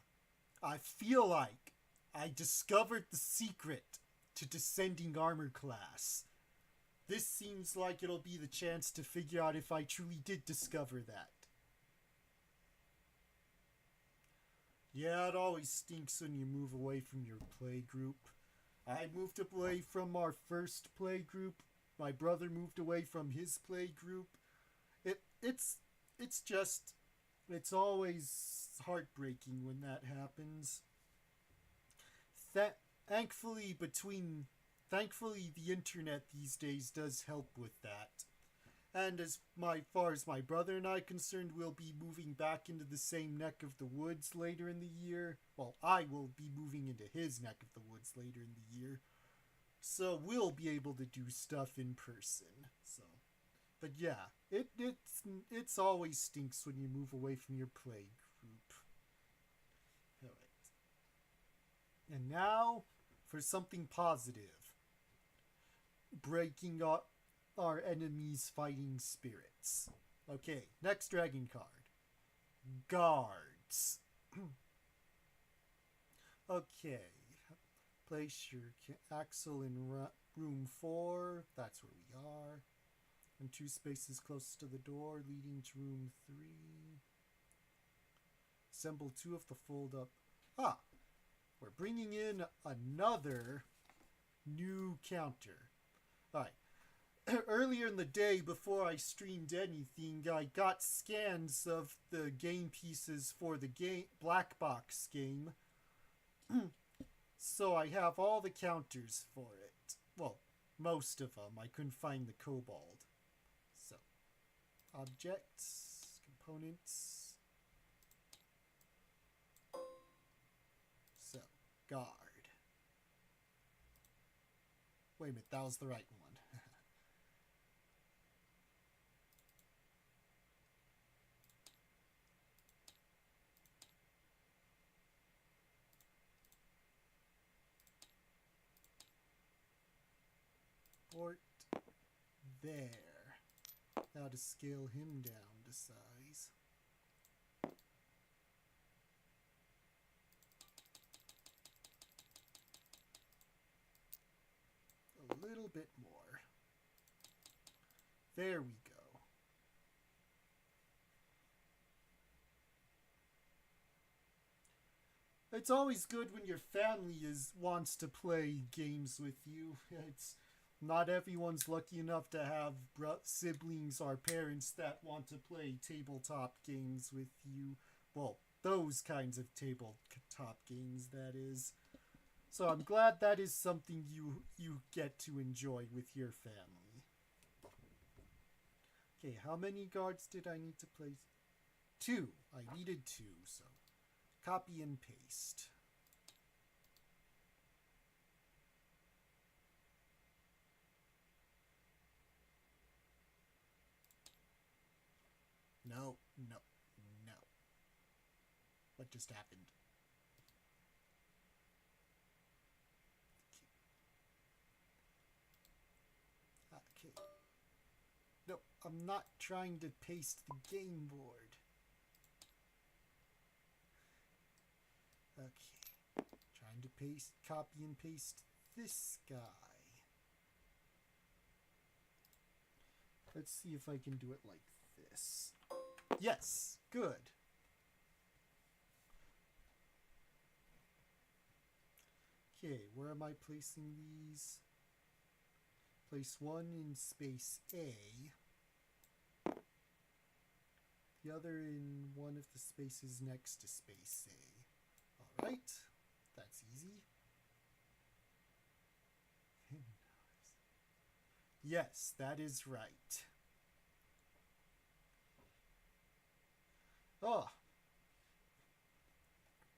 I feel like I discovered the secret to descending armor class. This seems like it'll be the chance to figure out if I truly did discover that. Yeah, it always stinks when you move away from your play group. I moved away from our first play group. My brother moved away from his play group. It's always heartbreaking when that happens. Thankfully, the internet these days does help with that. And as far as my brother and I are concerned, we'll be moving back into the same neck of the woods later in the year. Well, I will be moving into his neck of the woods later in the year. So we'll be able to do stuff in person. So, but yeah, it's always stinks when you move away from your play group. Alright. And now for something positive. Breaking up our enemies' fighting spirits. Okay, next dragon card. Guards. Okay. Place your Axel in room 4. That's where we are. And 2 spaces closest to the door leading to room 3. Assemble 2 of the fold up. Ah! We're bringing in another new counter. Alright. Earlier in the day, before I streamed anything, I got scans of the game pieces for the Black Box game. So I have all the counters for it. Well, most of them. I couldn't find the kobold. So, objects, components. So, guard. Wait a minute, that was the right one. Port there. Now to scale him down to size. A little bit more. There we go. It's always good when your family wants to play games with you. It's not everyone's lucky enough to have siblings or parents that want to play tabletop games with you. Well, those kinds of tabletop games, that is. So I'm glad that is something you get to enjoy with your family. Okay, how many guards did I need to place? 2. I needed 2, so copy and paste. No, no, no. What just happened? Okay. No, I'm not trying to paste the game board. Okay. Trying to copy and paste this guy. Let's see if I can do it like this. Yes, good. Okay, where am I placing these? Place 1 in space A. The other in one of the spaces next to space A. Alright, that's easy. Yes, that is right. Oh,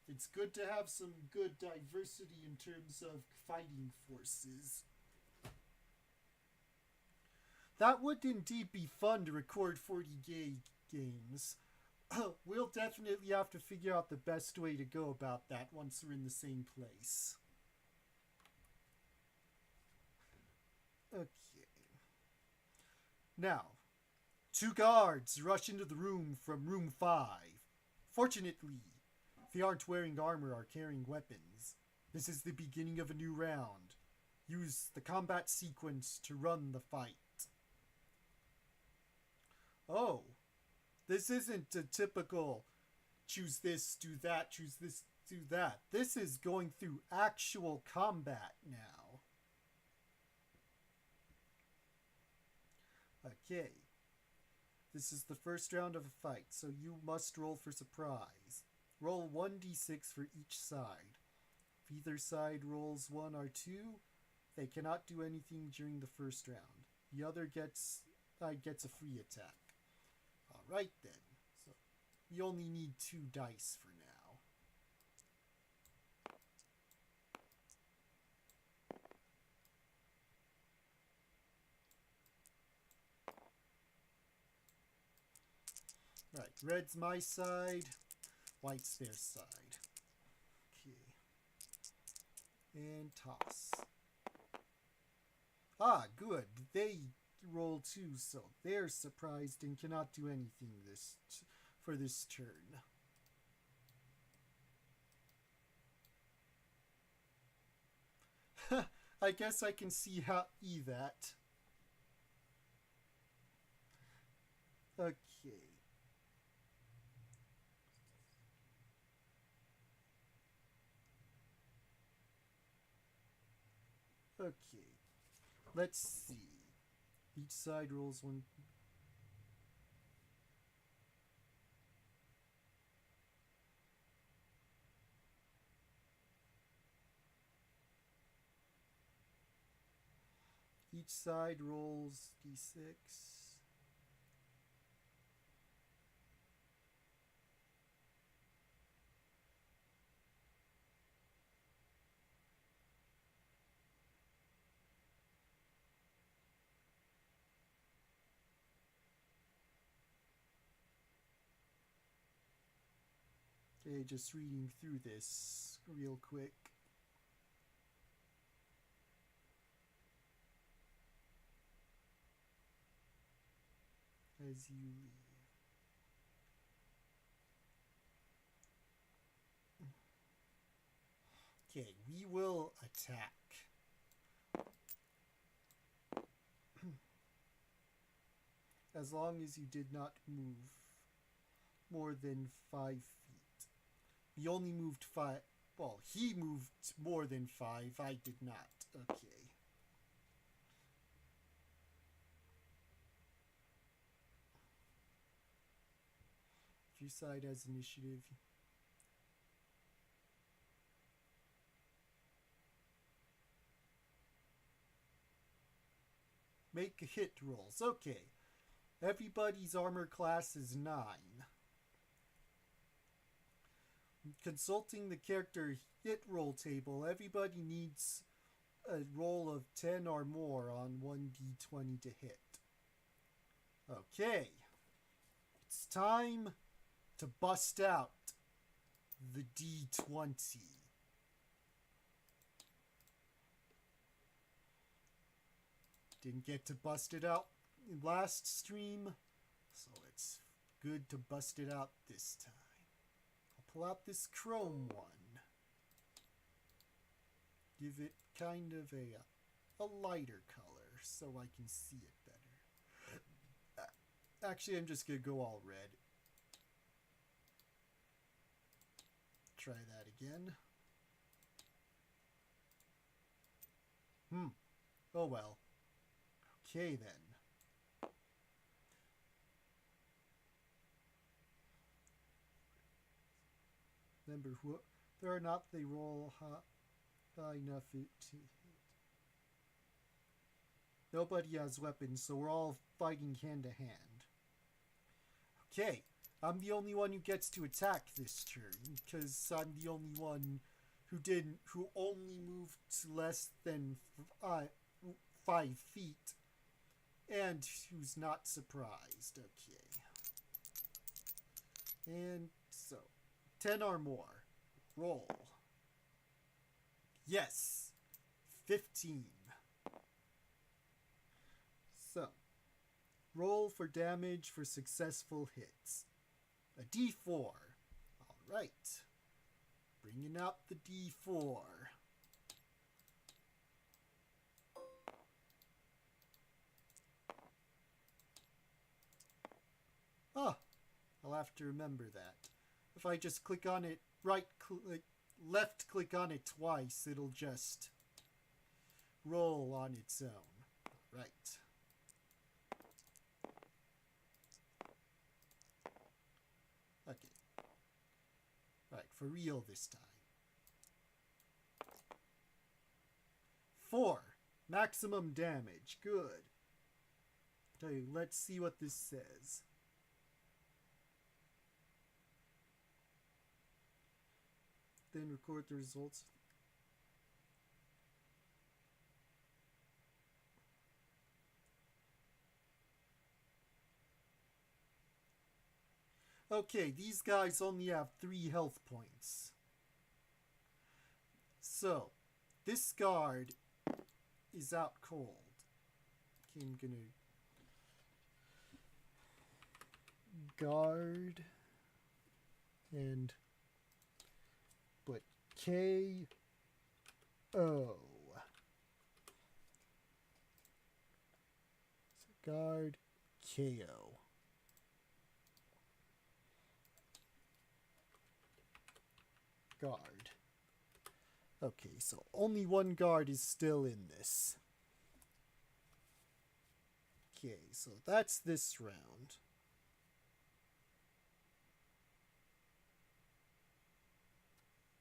it's good to have some good diversity in terms of fighting forces. That would indeed be fun to record 40 games. We'll definitely have to figure out the best way to go about that once we're in the same place. Okay. Now, 2 guards rush into the room from room 5. Fortunately, they aren't wearing armor or carrying weapons. This is the beginning of a new round. Use the combat sequence to run the fight. Oh, this isn't a typical choose this, do that, choose this, do that. This is going through actual combat now. Okay. This is the first round of a fight, so you must roll for surprise. Roll 1d6 for each side. If either side rolls 1 or 2, they cannot do anything during the first round. The other gets a free attack. Alright then. So you only need 2 dice for now. Right, red's my side, white's their side. Okay. And toss. Ah, good. They roll 2, so they're surprised and cannot do anything for this turn. I guess I can see how that. Okay. Okay. Let's see. Each side rolls 1. Each side rolls d6. Okay, just reading through this real quick. As you leave. Okay, we will attack. as long as you did not move more than 5 feet. He only moved 5. Well, he moved more than 5. I did not. Okay. If your side has initiative. Make hit rolls. Okay. Everybody's armor class is 9. Consulting the character hit roll table, everybody needs a roll of 10 or more on 1d20 to hit. Okay. It's time to bust out the d20. Didn't get to bust it out in last stream, so it's good to bust it out this time. I'll pull out this chrome one. Give it kind of a lighter color so I can see it better. Actually, I'm just going to go all red. Try that again. Oh well. Okay then. Remember, whether or not they roll high enough to hit. Nobody has weapons, so we're all fighting hand to hand. Okay, I'm the only one who gets to attack this turn, because I'm the only one who only moved less than 5 feet. And who's not surprised. Okay. And so, 10 or more. Roll. Yes. 15. So, roll for damage for successful hits. A D4. Alright. Bringing out the D4. I'll have to remember that. If I just click on it, left click on it twice, it'll just roll on its own. Right. Okay. Right, for real this time. 4. Maximum damage. Good. Okay, let's see what this says. Then record the results. Okay, these guys only have 3 health points. So, this guard is out cold. Okay, I'm gonna guard and put K-O. So guard K-O. Guard. Okay, so only one guard is still in this. Okay, so that's this round.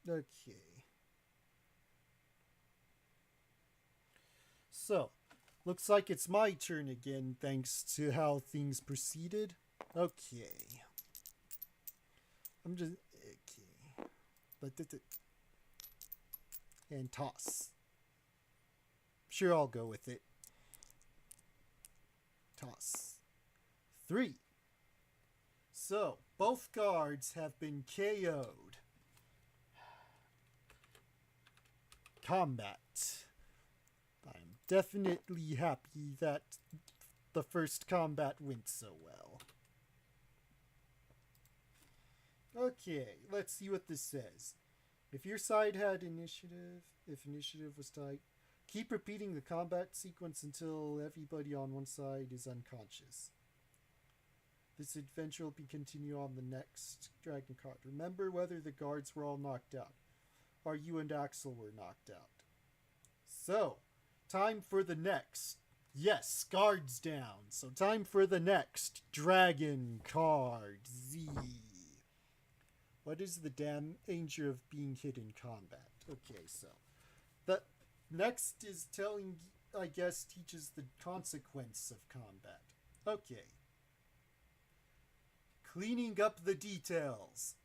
Okay. So, looks like it's my turn again, thanks to how things proceeded. Okay. I'm just... Okay. And toss. Sure, I'll go with it. Toss. 3. So, both guards have been KO'd. Combat. I'm definitely happy that the first combat went so well. Okay, let's see what this says. If your side had initiative, if initiative was tight, keep repeating the combat sequence until everybody on one side is unconscious. This adventure will be continued on the next Dragon card. Remember whether the guards were all knocked out, or you and Axel were knocked out. So, time for the next. Yes, guards down. So time for the next Dragon card. Z. What is the danger of being hit in combat? Okay, so the next is telling, I guess, teaches the consequence of combat. Okay. Cleaning up the details.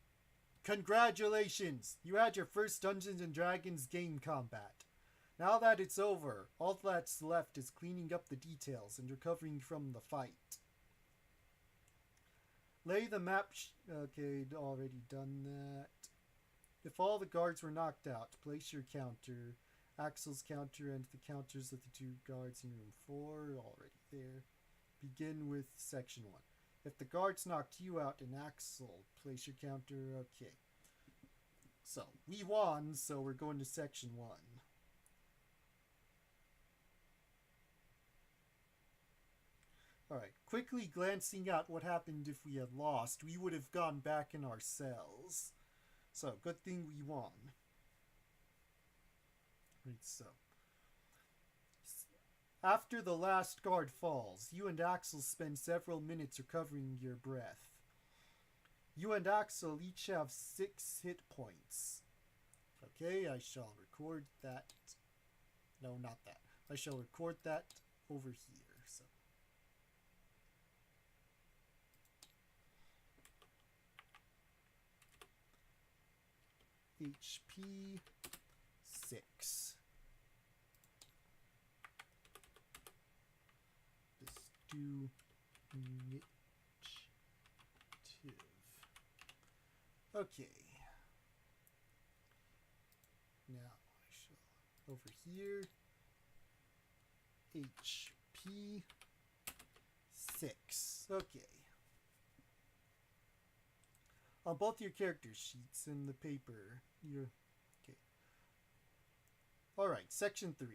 Congratulations! You had your first Dungeons & Dragons game combat. Now that it's over, all that's left is cleaning up the details and recovering from the fight. Lay the map... okay, already done that. If all the guards were knocked out, place your counter, Axel's counter, and the counters of the 2 guards in room 4, already there. Begin with section 1. If the guards knocked you out and Axel, place your counter, okay. So, we won, so we're going to section 1. Alright, quickly glancing at what happened if we had lost, we would have gone back in our cells. So, good thing we won. Right, so. After the last guard falls, you and Axel spend several minutes recovering your breath. You and Axel each have 6 hit points. Okay, I shall record that. No, not that. I shall record that over here. So. HP 6. Just do initiative. Okay. Now I shall over here. HP 6. Okay. On both your character sheets in the paper, you're... okay. Alright, section 3.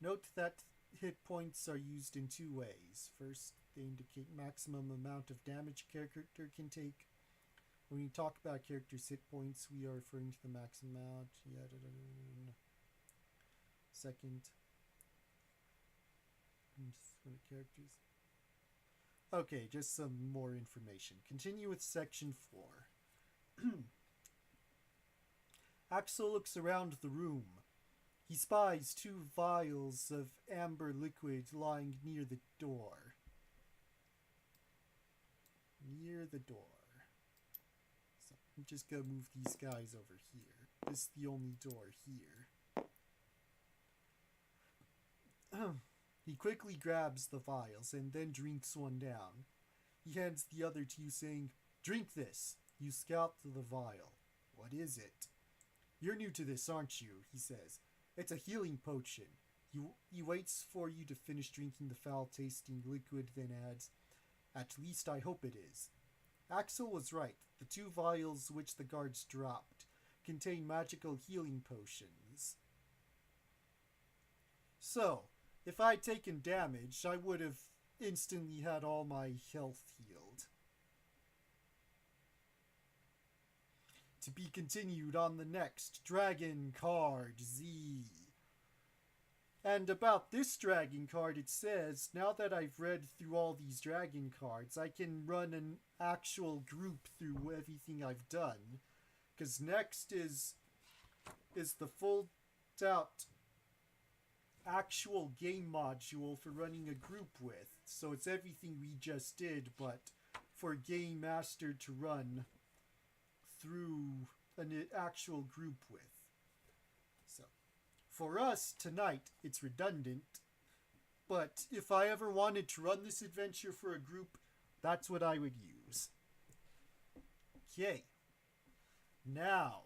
Note that hit points are used in 2 ways. First, they indicate maximum amount of damage a character can take. When we talk about characters' hit points, we are referring to the max amount. Second, for the characters. Okay, just some more information. Continue with section 4. Axel looks around the room. He spies 2 vials of amber liquid lying near the door. Near the door. So I'm just gonna move these guys over here. This is the only door here. He quickly grabs the vials and then drinks one down. He hands the other to you saying, "Drink this." You scout the vial. "What is it?" "You're new to this, aren't you?" he says. "It's a healing potion." He waits for you to finish drinking the foul-tasting liquid, then adds, "At least I hope it is." Axel was right. The 2 vials which the guards dropped contain magical healing potions. So, if I'd taken damage, I would have instantly had all my health healed. To be continued on the next Dragon card, Z. And about this Dragon card, it says, now that I've read through all these Dragon cards, I can run an actual group through everything I've done. Because next is the full-out actual game module for running a group with. So it's everything we just did, but for Game Master to run through an actual group with. So for us tonight, it's redundant, but if I ever wanted to run this adventure for a group, that's what I would use. Okay. Now,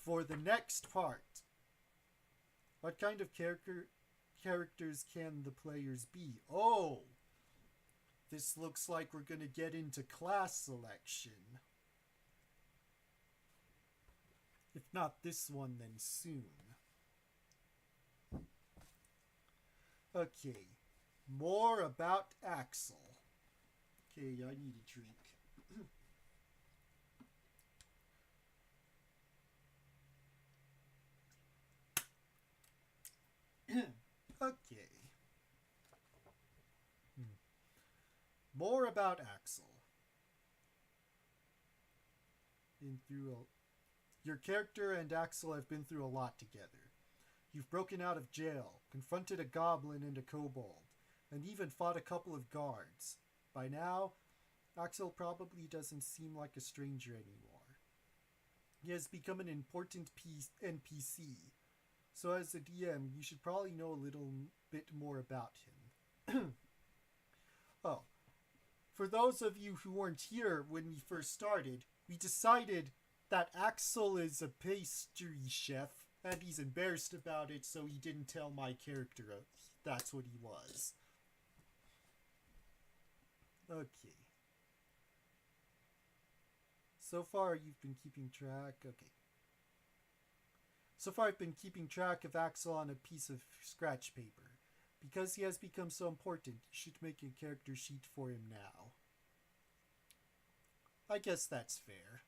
for the next part. What kind of characters can the players be? Oh! This looks like we're going to get into class selection. If not this one, then soon. Okay. More about Axel. Okay, I need a drink. Okay. More about Axel. Your character and Axel have been through a lot together. You've broken out of jail, confronted a goblin and a kobold, and even fought a couple of guards. By now, Axel probably doesn't seem like a stranger anymore. He has become an important NPC, so as a DM, you should probably know a little bit more about him. Oh, for those of you who weren't here when we first started, we decided that Axel is a pastry chef, and he's embarrassed about it, so he didn't tell my character that's what he was. Okay. So far, you've been keeping track. Okay. So far, I've been keeping track of Axel on a piece of scratch paper. Because he has become so important, you should make a character sheet for him now. I guess that's fair.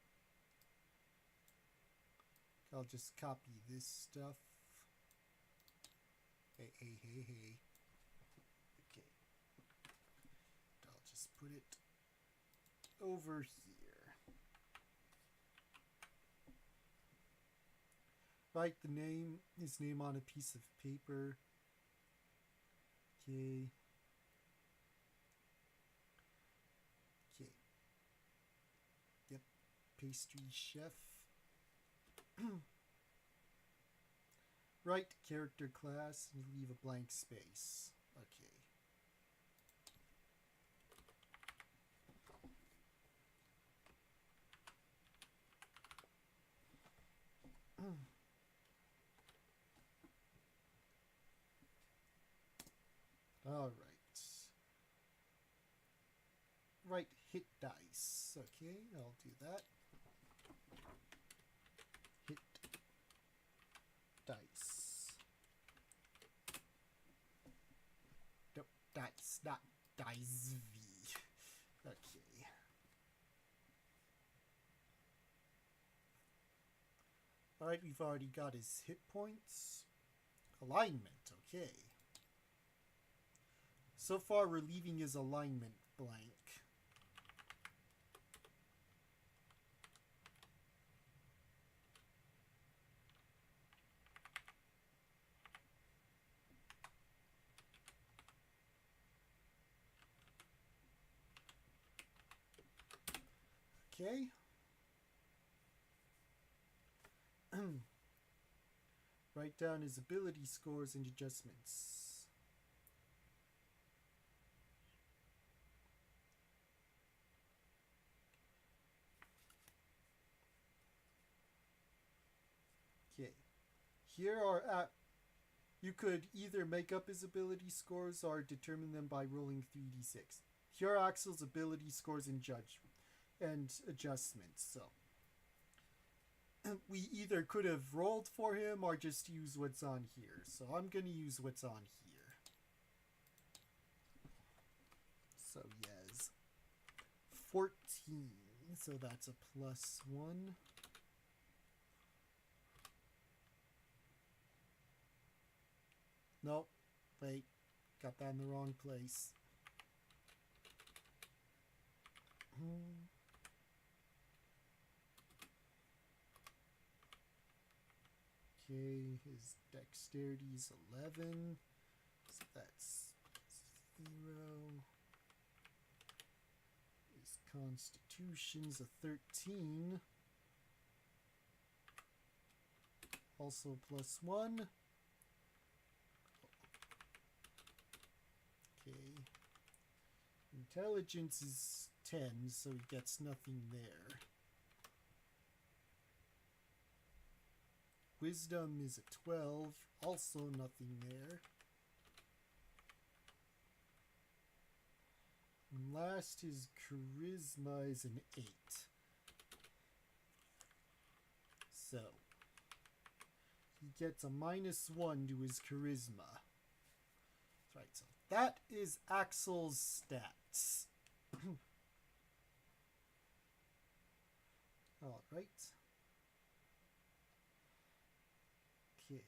I'll just copy this stuff. Hey. Okay. I'll just put it over here. Write his name on a piece of paper. Okay. Yep. Pastry chef. Write character class and leave a blank space. Okay. Alright. Right, hit dice. Okay, I'll do that. Hit dice. Nope, dice, not dice V. Okay. Alright, we've already got his hit points. Alignment, okay. So far, we're leaving his alignment blank. Okay. Write down his ability scores and adjustments. Okay. Here are you could either make up his ability scores or determine them by rolling 3d6. Here are Axel's ability scores and adjustments. So we either could have rolled for him or just use what's on here. So I'm going to use what's on here. So yes, 14. So that's a +1. Nope. Wait. Got that in the wrong place. Okay, his dexterity is 11. So that's 0. His constitution's a 13. Also +1. Okay. Intelligence is 10, so he gets nothing there. Wisdom is a 12, also nothing there. And last, his charisma is an 8. So, he gets a -1 to his charisma. That's right, so that is Axel's stats. All right. Okay.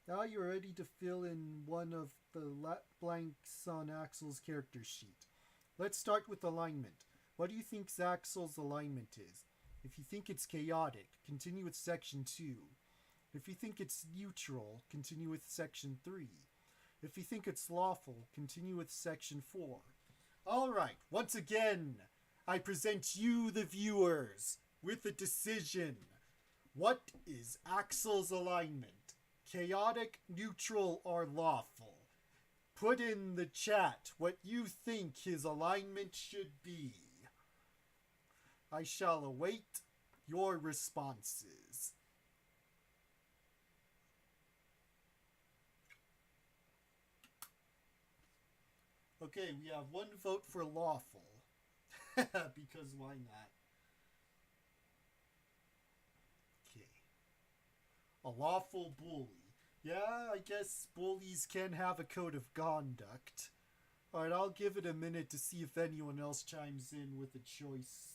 Now you're ready to fill in one of the blanks on Axel's character sheet. Let's start with alignment. What do you think Axel's alignment is? If you think it's chaotic, continue with section 2. If you think it's neutral, continue with section 3. If you think it's lawful, continue with section 4. Alright, once again, I present you, the viewers, with a decision. What is Axel's alignment? Chaotic, neutral, or lawful? Put in the chat what you think his alignment should be. I shall await your responses. Okay, we have one vote for lawful. Because why not? Okay. A lawful bully. Yeah, I guess bullies can have a code of conduct. Alright, I'll give it a minute to see if anyone else chimes in with a choice.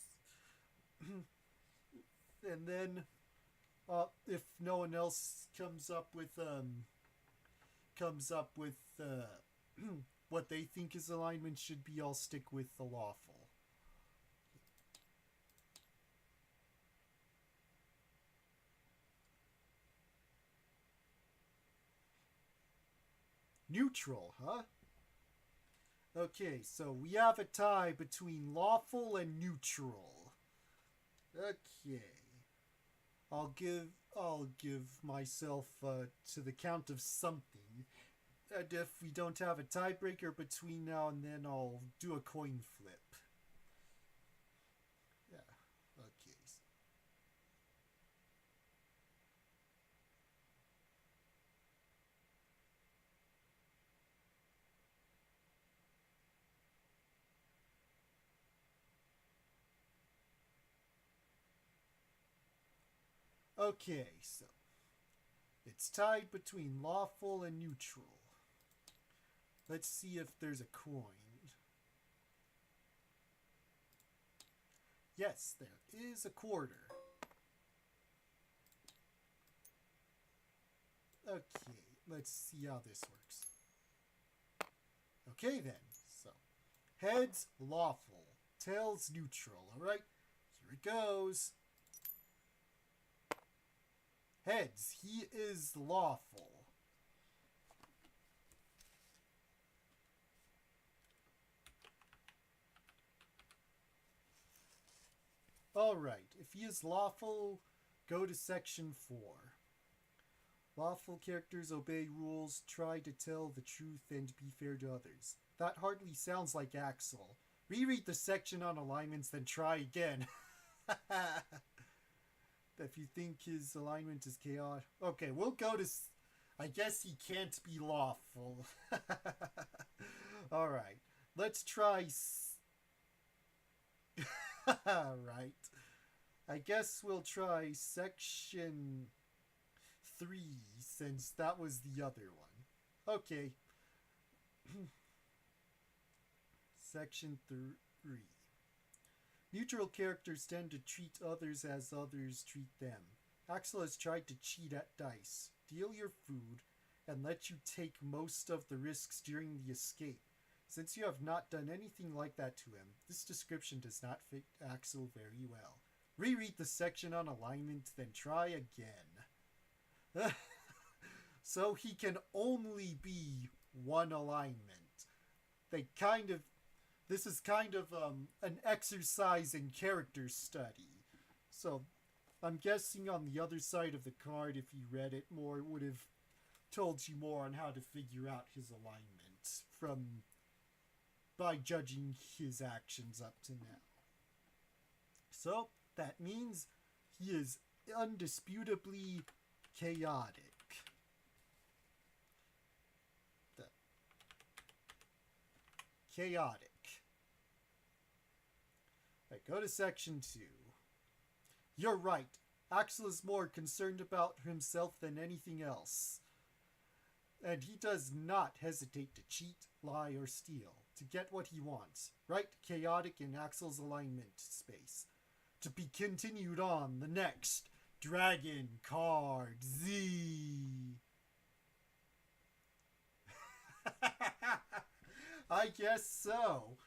And then, if no one else comes up with what they think his alignment should be, I'll stick with the lawful. Neutral, huh? Okay, so we have a tie between lawful and neutral. Okay. I'll give myself to the count of something. And if we don't have a tiebreaker between now and then, I'll do a coin flip. Yeah, okay. Okay, so it's tied between lawful and neutral. Let's see if there's a coin. Yes, there is a quarter. Okay, let's see how this works. Okay then, so heads lawful, tails neutral. Alright, here it goes. Heads, he is lawful. Alright, if he is lawful, go to section 4. Lawful characters obey rules, try to tell the truth, and be fair to others. That hardly sounds like Axel. Reread the section on alignments, then try again. If you think his alignment is chaotic. Okay, we'll go to... I guess he can't be lawful. Alright, let's try... Right. I guess we'll try section 3, since that was the other one. Okay. Section 3. Neutral characters tend to treat others as others treat them. Axel has tried to cheat at dice, steal your food, and let you take most of the risks during the escape. Since you have not done anything like that to him, this description does not fit Axel very well. Reread the section on alignment, then try again. So he can only be one alignment. This is kind of an exercise in character study. So I'm guessing on the other side of the card, if you read it more, it would have told you more on how to figure out his alignment by judging his actions up to now. So that means he is undisputably chaotic. Chaotic. Right, go to section 2. You're right. Axel is more concerned about himself than anything else. And he does not hesitate to cheat, lie, or steal to get what he wants. Right, chaotic in Axel's alignment space. To be continued on the next Dragon Card Z. I guess so.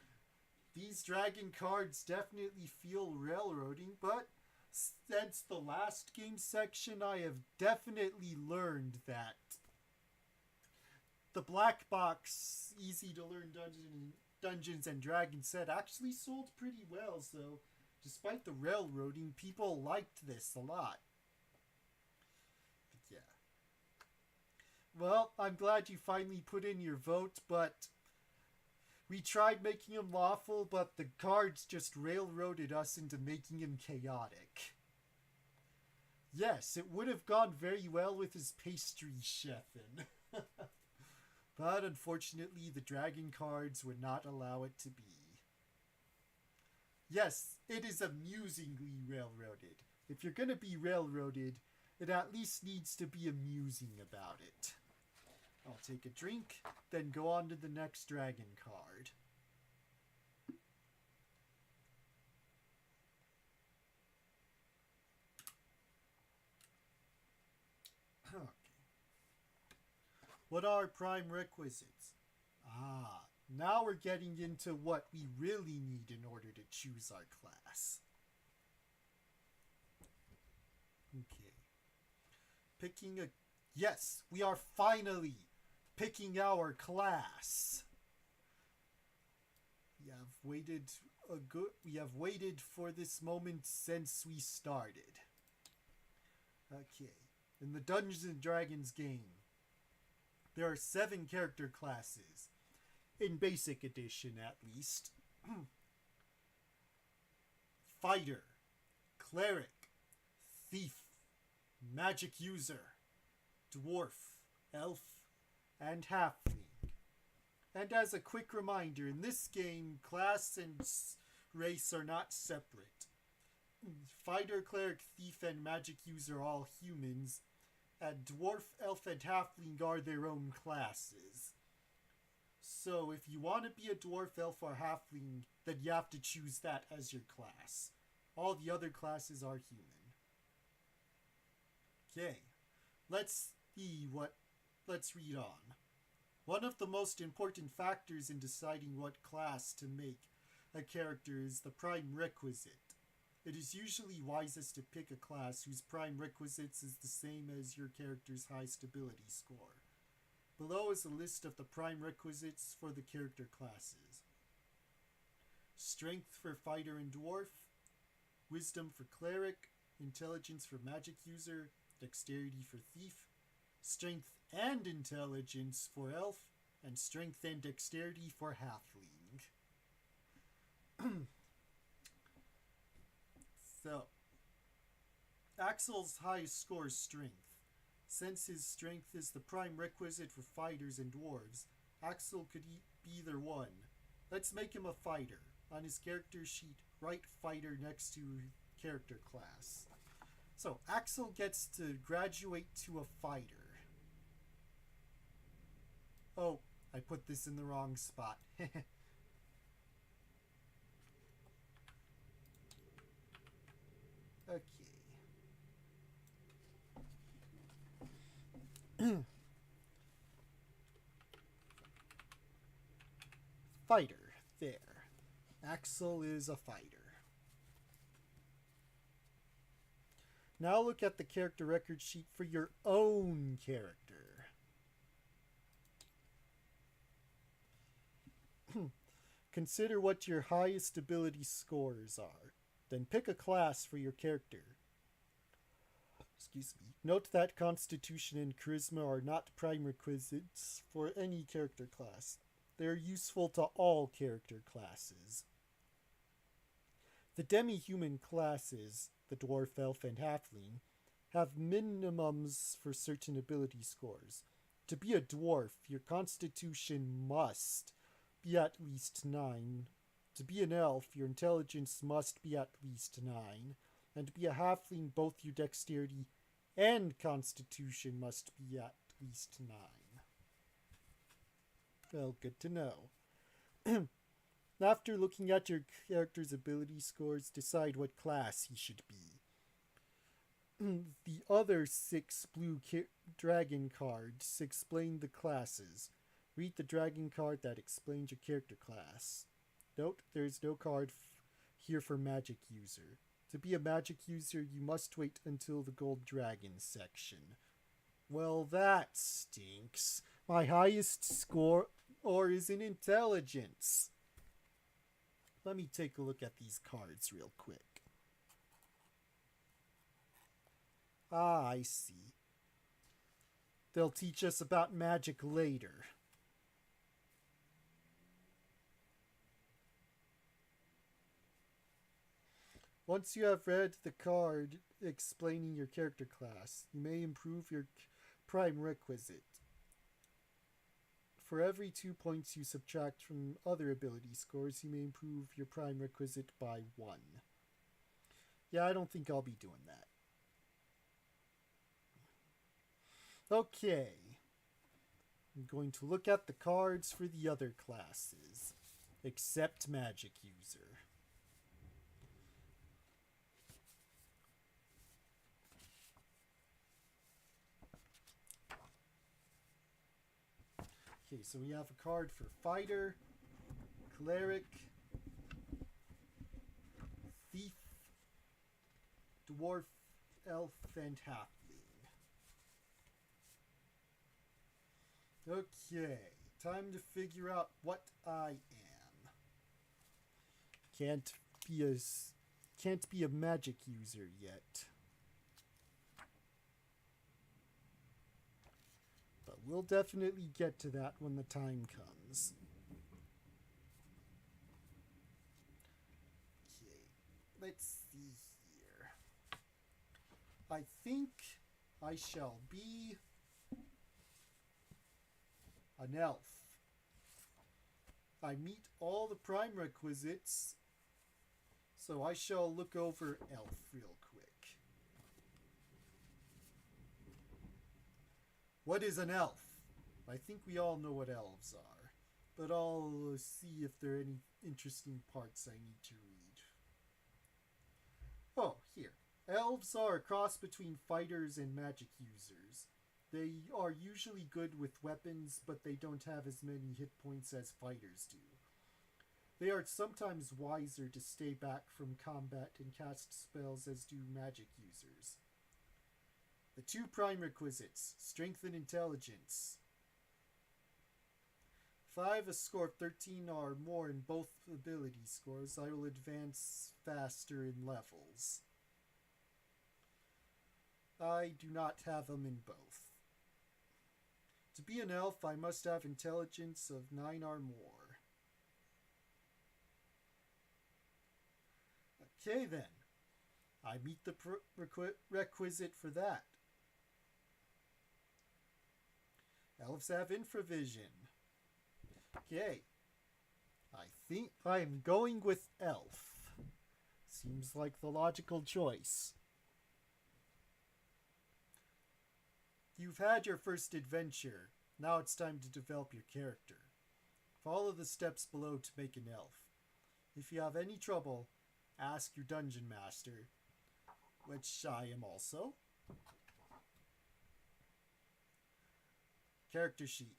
These dragon cards definitely feel railroading, but since the last game section, I have definitely learned that the Black Box Easy to Learn Dungeons and Dragons set actually sold pretty well, so despite the railroading, people liked this a lot. But yeah. Well, I'm glad you finally put in your vote, but we tried making him lawful, but the cards just railroaded us into making him chaotic. Yes, it would have gone very well with his pastry chefin'. But unfortunately, the dragon cards would not allow it to be. Yes, it is amusingly railroaded. If you're gonna be railroaded, it at least needs to be amusing about it. I'll take a drink, then go on to the next dragon card. Okay. What are prime requisites? Now we're getting into what we really need in order to choose our class. Okay. Yes, we are finally picking our class. We have waited for this moment since we started. Okay. In the Dungeons and Dragons game, there are 7 character classes. In basic edition, at least. Fighter, Cleric, Thief, Magic User, Dwarf, Elf, and Halfling. And as a quick reminder, in this game, class and race are not separate. Fighter, Cleric, Thief, and Magic User are all humans, and Dwarf, Elf, and Halfling are their own classes. So if you want to be a Dwarf, Elf, or Halfling, then you have to choose that as your class. All the other classes are human. Okay, let's read on. One of the most important factors in deciding what class to make a character is the prime requisite. It is usually wisest to pick a class whose prime requisites is the same as your character's highest ability score. Below is a list of the prime requisites for the character classes. Strength for Fighter and Dwarf, Wisdom for Cleric, Intelligence for Magic User, Dexterity for Thief, Strength and Intelligence for Elf, and Strength and Dexterity for Halfling. So, Axel's highest score is Strength. Since his strength is the prime requisite for fighters and dwarves, Axel could be either one. Let's make him a fighter. On his character sheet, write fighter next to character class. So, Axel gets to graduate to a fighter. Oh, I put this in the wrong spot. Okay. Fighter. There. Axel is a fighter. Now look at the character record sheet for your own character. Consider what your highest ability scores are. Then pick a class for your character. Excuse me. Note that Constitution and Charisma are not prime requisites for any character class. They are useful to all character classes. The demi-human classes, the Dwarf, Elf, and Halfling, have minimums for certain ability scores. To be a Dwarf, your Constitution must be at least 9. To be an Elf, your Intelligence must be at least 9. And to be a Halfling, both your Dexterity and Constitution must be at least 9. Well, good to know. After looking at your character's ability scores, decide what class he should be. The other 6 blue dragon cards explain the classes. Read the dragon card that explains your character class. Note, there is no card here for magic user. To be a magic user, you must wait until the gold dragon section. Well, that stinks. My highest score is in intelligence. Let me take a look at these cards real quick. Ah, I see. They'll teach us about magic later. Once you have read the card explaining your character class, you may improve your prime requisite. For every 2 points you subtract from other ability scores, you may improve your prime requisite by 1. Yeah, I don't think I'll be doing that. Okay. I'm going to look at the cards for the other classes, except magic user. Okay, so we have a card for fighter, cleric, thief, dwarf, elf, and halfling. Okay, time to figure out what I am. Can't be a magic user yet. But we'll definitely get to that when the time comes. Okay, let's see here. I think I shall be an elf. I meet all the prime requisites, so I shall look over elf real quick. What is an elf? I think we all know what elves are, but I'll see if there are any interesting parts I need to read. Oh, here. Elves are a cross between fighters and magic users. They are usually good with weapons, but they don't have as many hit points as fighters do. They are sometimes wiser to stay back from combat and cast spells as do magic users. The 2 prime requisites, strength and intelligence. If I have a score of 13 or more in both ability scores, I will advance faster in levels. I do not have them in both. To be an elf, I must have intelligence of 9 or more. Okay then, I meet the requisite for that. Elves have infravision. Okay, I think I am going with elf. Seems like the logical choice. You've had your first adventure. Now it's time to develop your character. Follow the steps below to make an elf. If you have any trouble, ask your dungeon master, which I am also. Character sheet.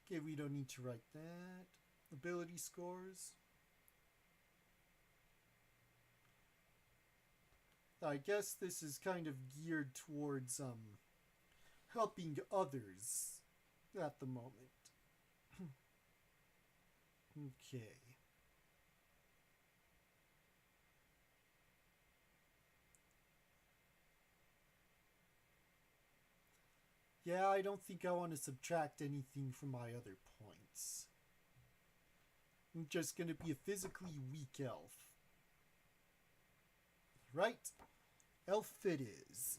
Okay, we don't need to write that. Ability scores. I guess this is kind of geared towards helping others at the moment. Okay. Yeah, I don't think I want to subtract anything from my other points. I'm just going to be a physically weak elf. Right? Elf it is.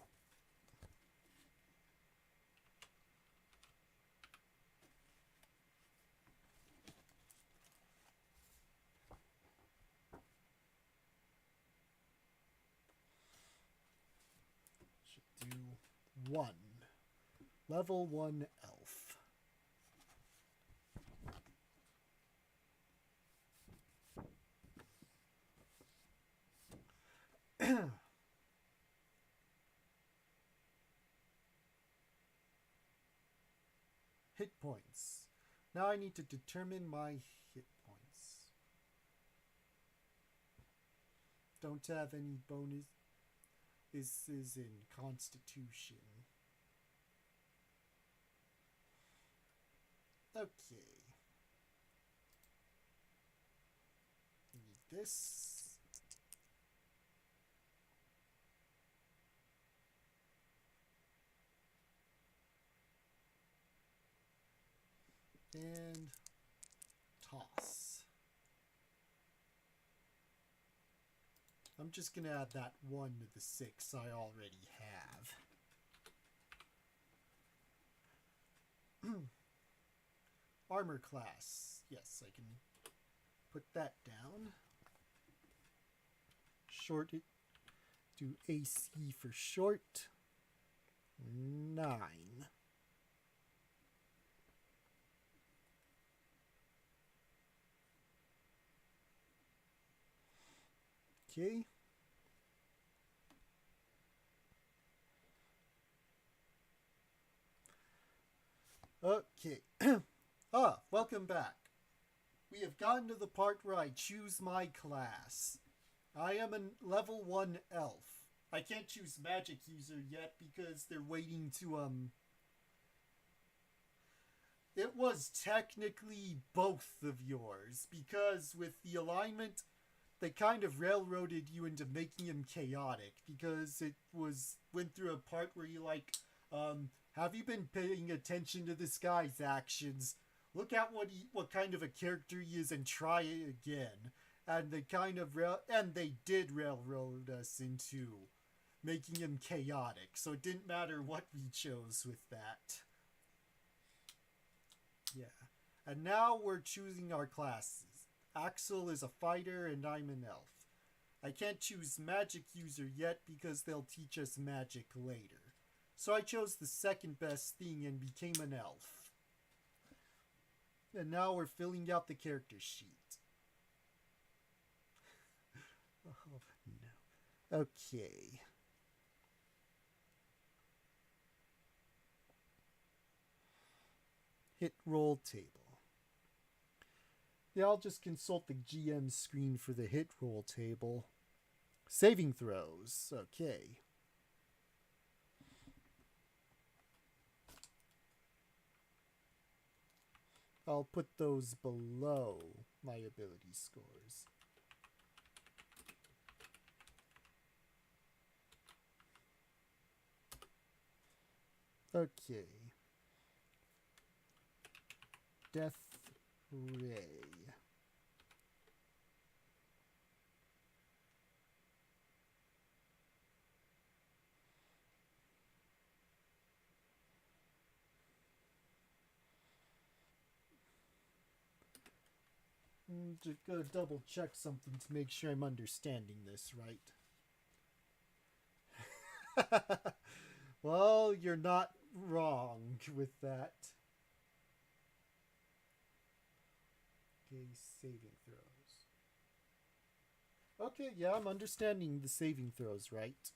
1. Level 1 elf. Hit points. Now I need to determine my hit points. Don't have any bonus. This is in Constitution. Okay. Need this. And toss. I'm just going to add that 1 to the 6 I already have. Armor class. Yes, I can put that down. Short it. Do AC for short. 9. Okay. Okay. Welcome back. We have gotten to the part where I choose my class. I am a level 1 elf. I can't choose magic user yet because they're waiting to, It was technically both of yours because with the alignment, they kind of railroaded you into making him chaotic because it went through a part where you have you been paying attention to this guy's actions? Look at what kind of a character he is and try it again. And they did railroad us into making him chaotic. So it didn't matter what we chose with that. Yeah. And now we're choosing our classes. Axel is a fighter and I'm an elf. I can't choose magic user yet because they'll teach us magic later. So I chose the second best thing and became an elf. And now we're filling out the character sheet. Oh, no. Okay. Hit roll table. Yeah, I'll just consult the GM screen for the hit roll table. Saving throws. Okay. I'll put those below my ability scores. Okay. Death Ray. Just gotta double check something to make sure I'm understanding this right. Well, you're not wrong with that. Okay, saving throws. Okay, yeah, I'm understanding the saving throws right.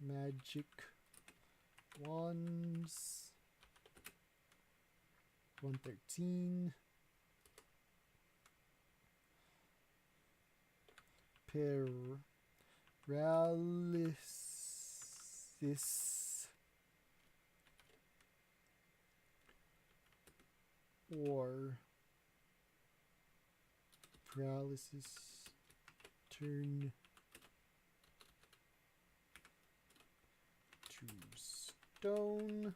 Magic wands. 113. Paralysis or paralysis turn to stone.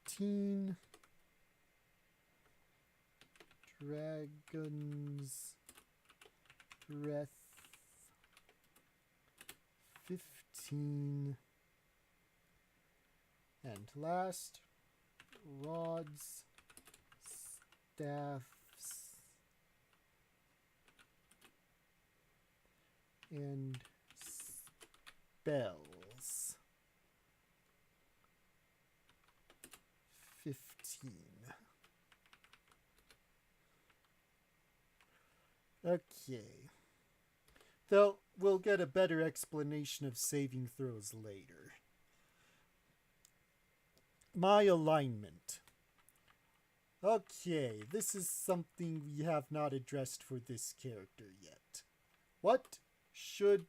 13. Dragon's breath 15. And last, rods, staffs, and spells. 15. Okay. Though we'll get a better explanation of saving throws later. My alignment. Okay, this is something we have not addressed for this character yet. What should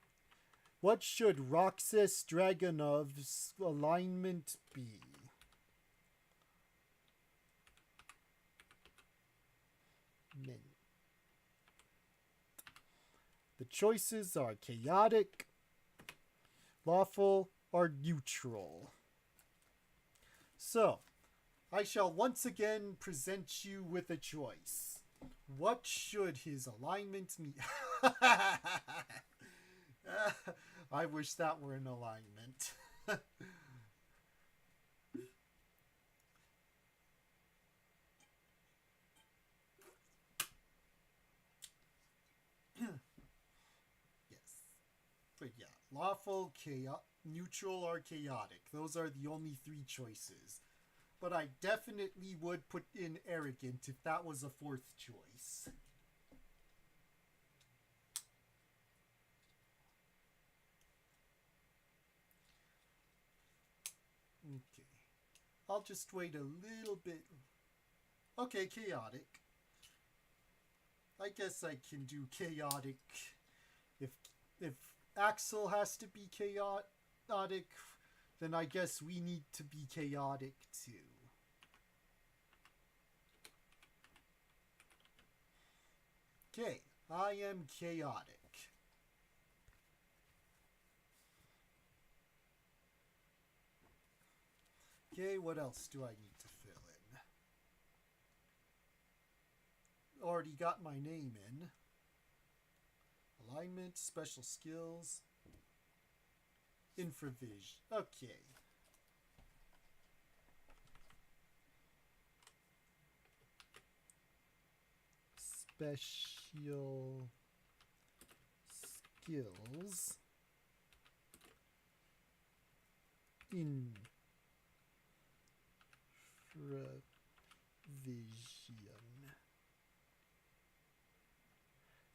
Roxas Dragonov's alignment be? Min. The choices are chaotic, lawful, or neutral. So, I shall once again present you with a choice. What should his alignment be? I wish that were an alignment. But yeah, lawful, neutral, or chaotic. Those are the only three choices. But I definitely would put in arrogant if that was a fourth choice. Okay. I'll just wait a little bit. Okay, chaotic. I guess I can do chaotic. If Axel has to be chaotic, then I guess we need to be chaotic too. Okay, I am chaotic. Okay, what else do I need to fill in? Already got my name in. Alignment, special skills, infravision. Okay. Special skills. Infravision.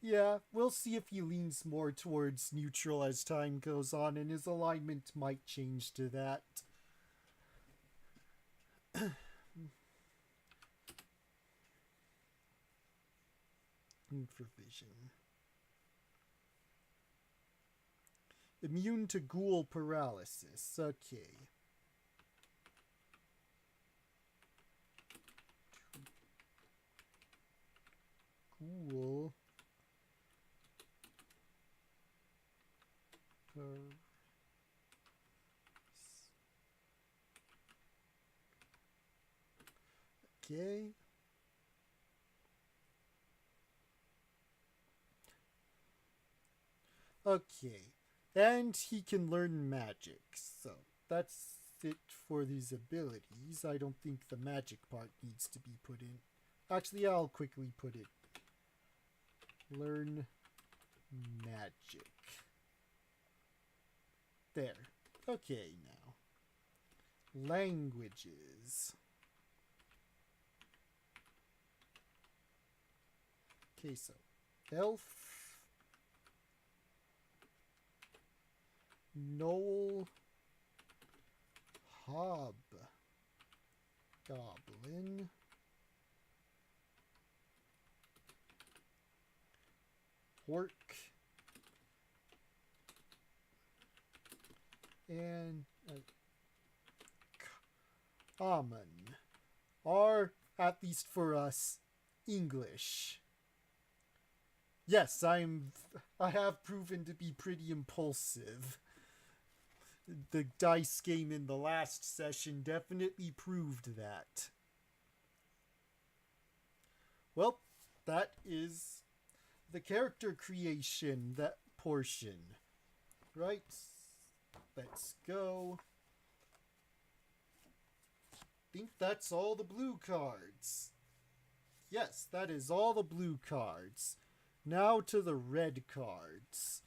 Yeah, we'll see if he leans more towards neutral as time goes on, and his alignment might change to that. Infravision. Immune to ghoul paralysis. Okay. Ghoul. Okay. Okay. And he can learn magic. So that's it for these abilities. I don't think the magic part needs to be put in. Actually, I'll quickly put it. Learn magic. There. Okay, now. Languages. Okay, so elf, Knoll, Hob, Goblin, Orc, and Common are, at least for us, English. Yes, I have proven to be pretty impulsive. The dice game in the last session definitely proved that. Well, that is the character creation, that portion. Right? let's go. I think that's all the blue cards. Yes, that is all the blue cards. Now to the red cards.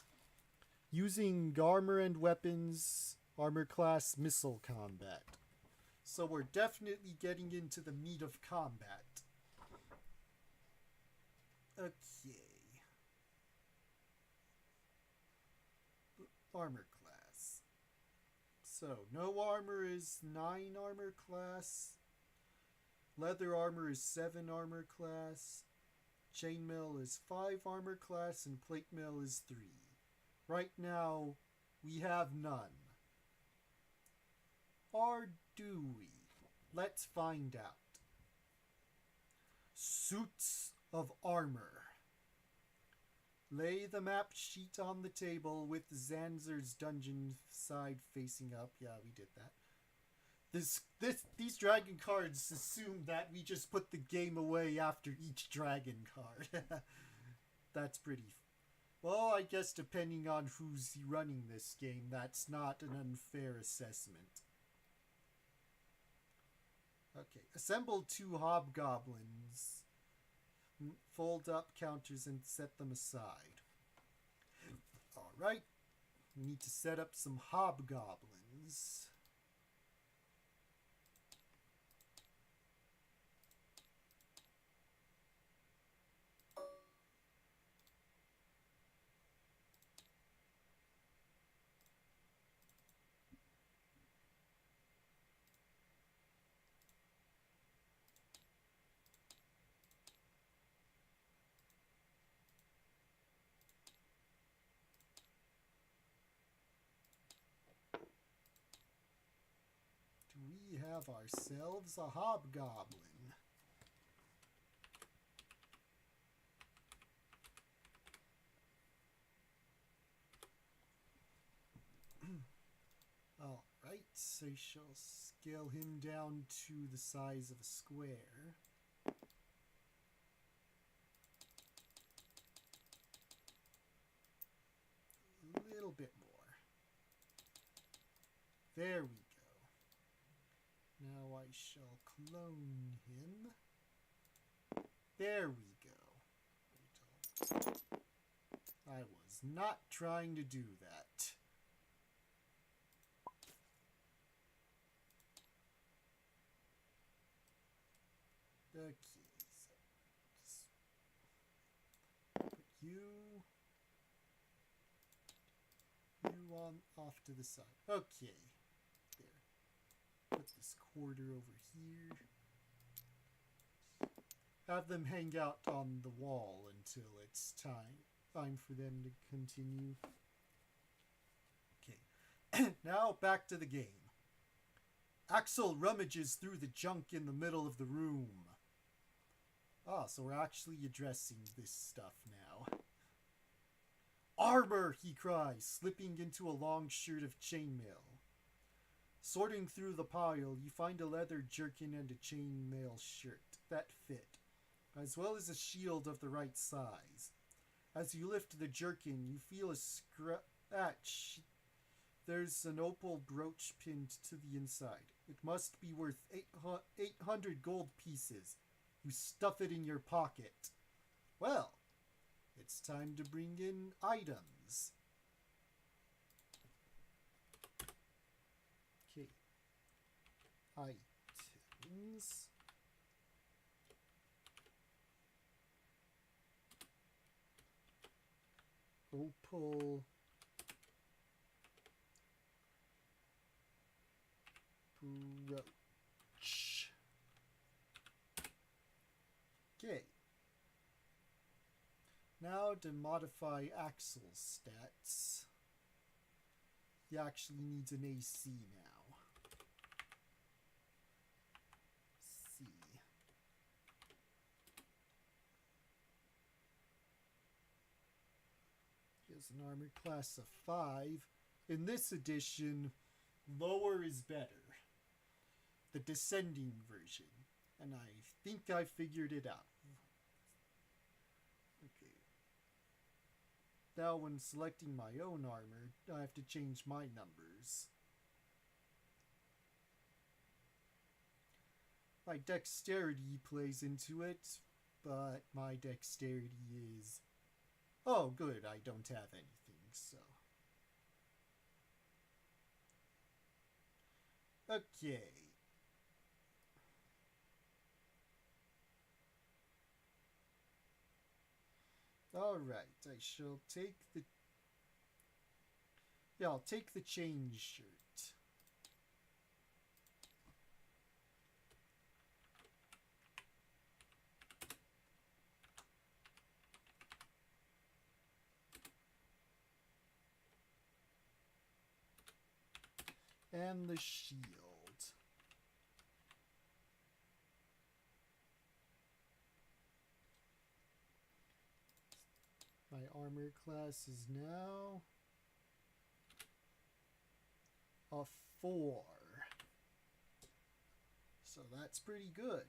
Using armor and weapons, armor class, missile combat. So we're definitely getting into the meat of combat. Okay. Armor class. So, no armor is 9 armor class. Leather armor is 7 armor class. Chainmail is 5 armor class. And plate mail is 3. Right now, we have none. Or do we? Let's find out. Suits of armor. Lay the map sheet on the table with Zanzer's dungeon side facing up. Yeah, we did that. These dragon cards assume that we just put the game away after each dragon card. That's pretty... Well, I guess depending on who's running this game, that's not an unfair assessment. Okay, assemble 2 hobgoblins. Fold up counters and set them aside. Alright, we need to set up some hobgoblins. We have ourselves a hobgoblin. Alright, so I shall scale him down to the size of a square. A little bit more. There we go. Now I shall clone him. There we go. I was not trying to do that. Okay, so just put you on off to the side. Okay. Put this quarter over here. Have them hang out on the wall until it's time for them to continue. Okay. Now back to the game. Axel rummages through the junk in the middle of the room. Ah, so we're actually addressing this stuff now. Armor, he cries, slipping into a long shirt of chainmail. Sorting through the pile, you find a leather jerkin and a chainmail shirt that fit, as well as a shield of the right size. As you lift the jerkin, you feel a scratch. There's an opal brooch pinned to the inside. It must be worth 800 gold pieces. You stuff it in your pocket. Well, it's time to bring in items. Okay. Items. Opal. Brooch. Okay. Now to modify Axel's stats. He actually needs an AC now. C. He has an armor class of 5. In this edition, lower is better. The descending version. And I think I figured it out. Okay. now when selecting my own armor, I have to change my numbers. My dexterity plays into it, but my dexterity is... Oh, good, I don't have anything, so... Okay. Alright, I shall take the... Yeah, I'll take the change shirt. And the shield. My armor class is now a 4. So that's pretty good.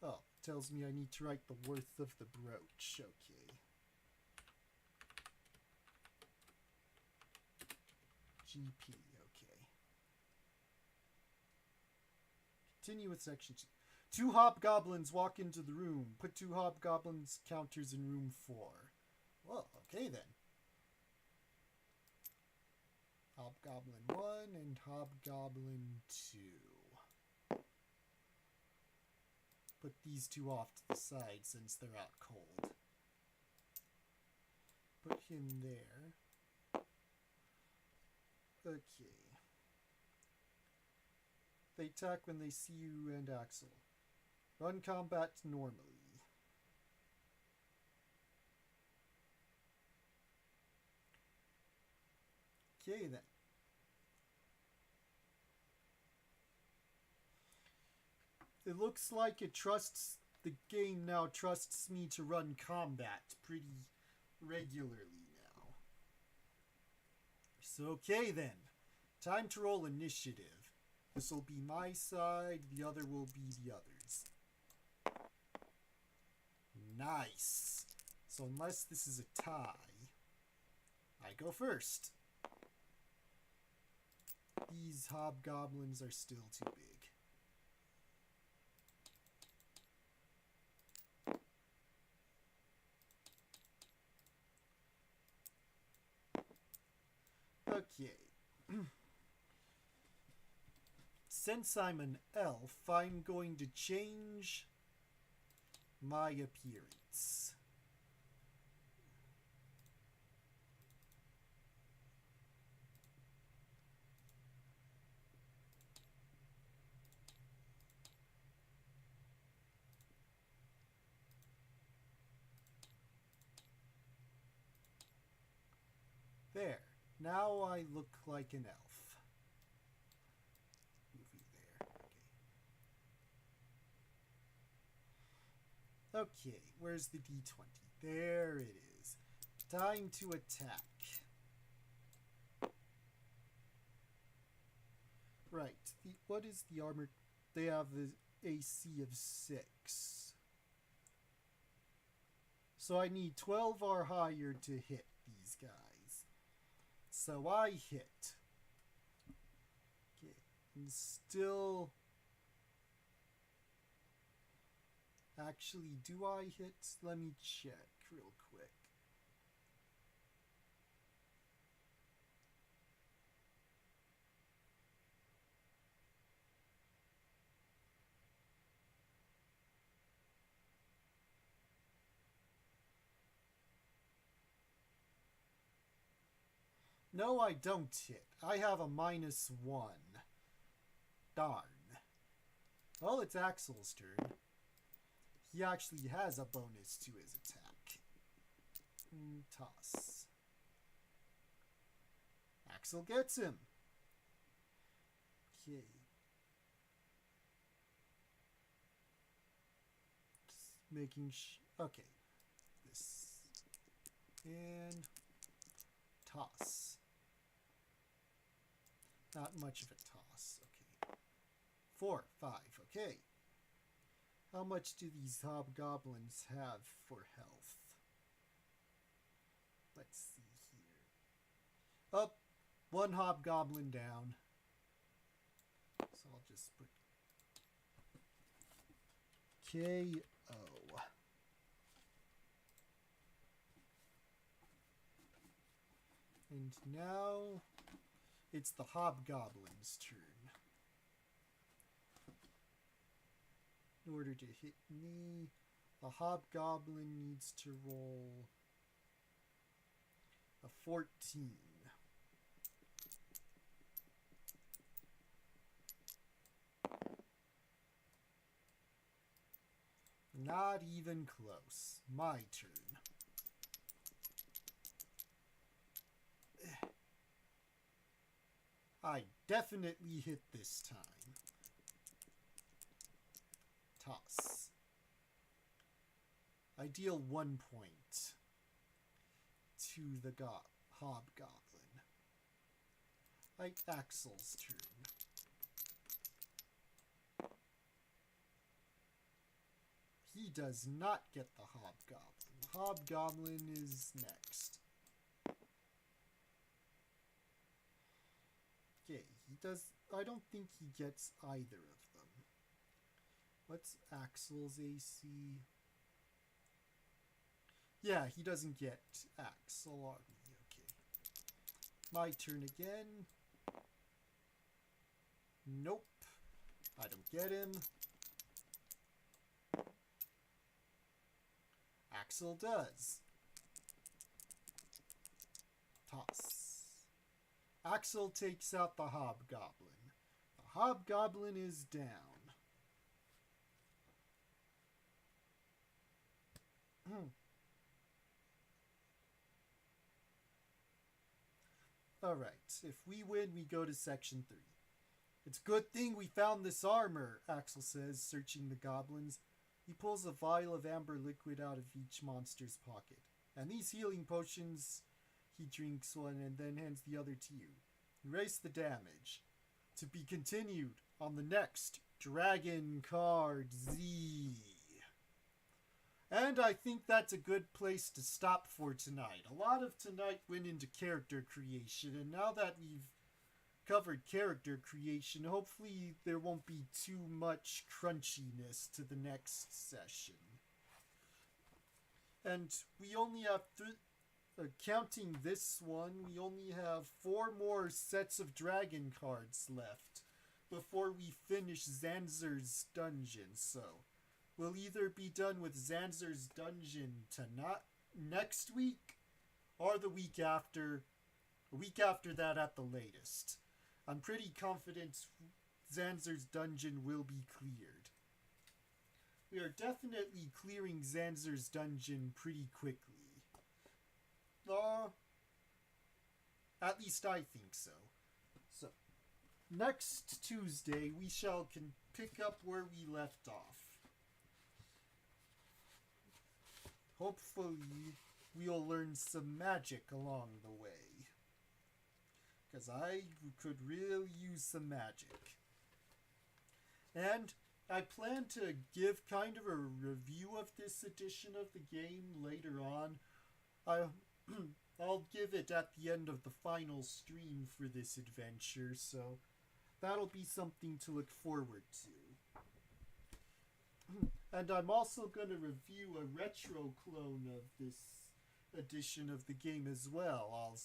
Oh, tells me I need to write the worth of the brooch. Okay. GP, okay. Continue with section 2. 2 hobgoblins walk into the room. Put 2 hobgoblins counters in room 4. Well, okay then. Hobgoblin 1 and Hobgoblin 2. Put these 2 off to the side since they're out cold. Put him there. Okay. They attack when they see you and Axel. Run combat normally. Okay then. It looks like the game now trusts me to run combat pretty regularly now. So okay then. Time to roll initiative. This will be my side, the other will be the others. Nice. So unless this is a tie, I go first. These hobgoblins are still too big. Okay. Since I'm an elf, I'm going to change my appearance. There. Now I look like an elf. Okay, where's the D20? There it is. Time to attack. Right, what is the armor? They have the AC of 6. So I need 12 or higher to hit these guys. So I hit. Okay, and still... Actually, do I hit? Let me check real quick. No, I don't hit. I have a -1. Darn. Well, it's Axel's turn. He actually has a bonus to his attack. Toss. Axel gets him. Okay. Just making okay. This. And toss. Not much of a toss. Okay. 4, 5. Okay. How much do these hobgoblins have for health? Let's see here. Up, one hobgoblin down. So I'll just put KO. And now it's the hobgoblin's turn. In order to hit me, the hobgoblin needs to roll a 14. Not even close. My turn. I definitely hit this time. Toss. I deal 1 point to the hobgoblin. Axel's turn. He does not get the hobgoblin. The hobgoblin is next. Okay, he does. I don't think he gets either of them. What's Axel's AC? Yeah, he doesn't get Axel on me. Okay. My turn again. Nope. I don't get him. Axel does. Toss. Axel takes out the hobgoblin. The hobgoblin is down. Alright, if we win, we go to section 3. It's a good thing we found this armor, Axel says, searching the goblins. He pulls a vial of amber liquid out of each monster's pocket. And these healing potions, he drinks one and then hands the other to you. Erase the damage. To be continued on the next Dragon Card Z. And I think that's a good place to stop for tonight. A lot of tonight went into character creation, and now that we've covered character creation, hopefully there won't be too much crunchiness to the next session. And we only have, counting this one, we only have 4 more sets of dragon cards left before we finish Zanzer's dungeon, so we'll either be done with Zanzer's dungeon next week or the week after, a week after that at the latest. I'm pretty confident Zanzer's dungeon will be cleared. We are definitely clearing Zanzer's dungeon pretty quickly. At least I think so. So, next Tuesday we shall pick up where we left off. Hopefully we'll learn some magic along the way. Because I could really use some magic. And I plan to give kind of a review of this edition of the game later on. I'll give it at the end of the final stream for this adventure, so that'll be something to look forward to. And I'm also going to review a retro clone of this edition of the game as well,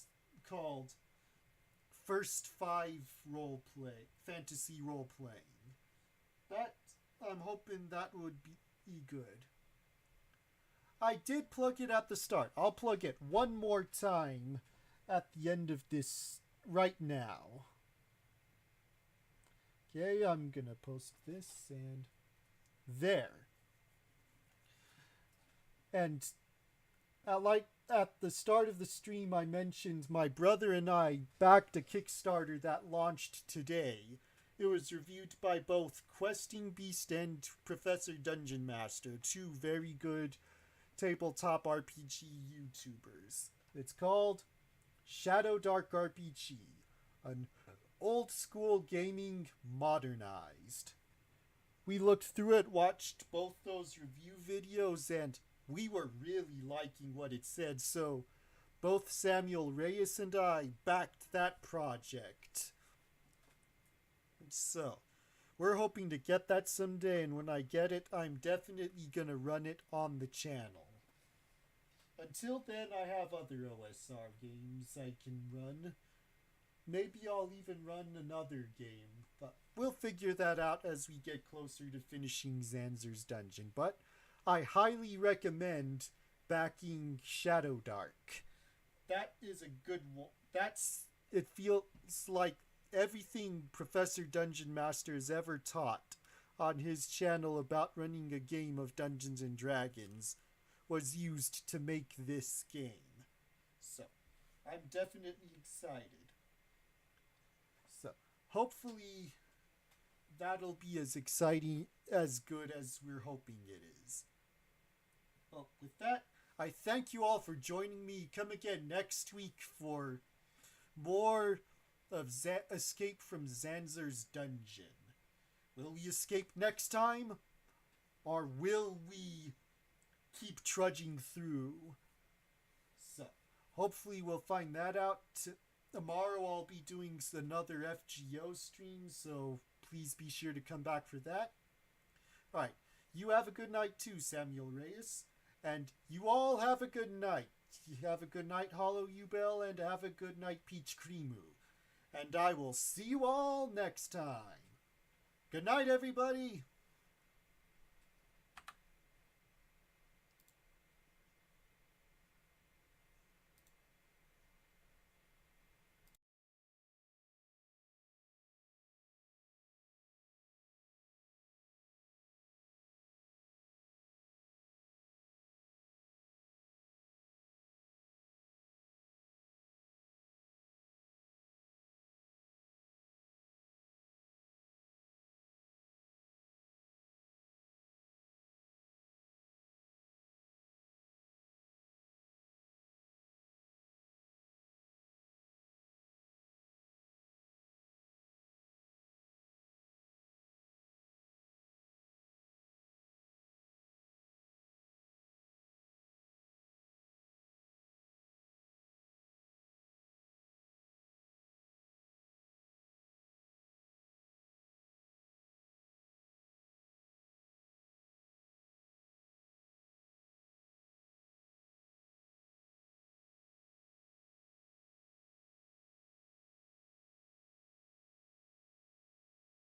called First 5 Fantasy Role-Playing. That, I'm hoping that would be good. I did plug it at the start. I'll plug it one more time at the end of this right now. Okay, I'm gonna post this and there. And at the start of the stream, I mentioned my brother and I backed a Kickstarter that launched today. It was reviewed by both Questing Beast and Professor Dungeon Master, 2 very good tabletop RPG YouTubers. It's called Shadow Dark RPG, an old school gaming modernized. we looked through it, watched both those review videos, and we were really liking what it said, so both Samuel Reyes and I backed that project. So, we're hoping to get that someday, and when I get it, I'm definitely gonna run it on the channel. Until then, I have other OSR games I can run. Maybe I'll even run another game, but we'll figure that out as we get closer to finishing Zanzer's dungeon. But I highly recommend backing Shadow Dark. That is a good one. It feels like everything Professor Dungeon Master has ever taught on his channel about running a game of Dungeons and Dragons was used to make this game. So, I'm definitely excited. So, hopefully that'll be as exciting, as good as we're hoping it is. Well, with that, I thank you all for joining me. Come again next week for more of Escape from Zanzer's Dungeon. Will we escape next time? Or will we keep trudging through? So, hopefully we'll find that out. Tomorrow I'll be doing another FGO stream, so please be sure to come back for that. Alright, you have a good night too, Samuel Reyes. And you all have a good night. You have a good night, Hollow U-Bell, and have a good night, Peach Creamoo. And I will see you all next time. Good night, everybody.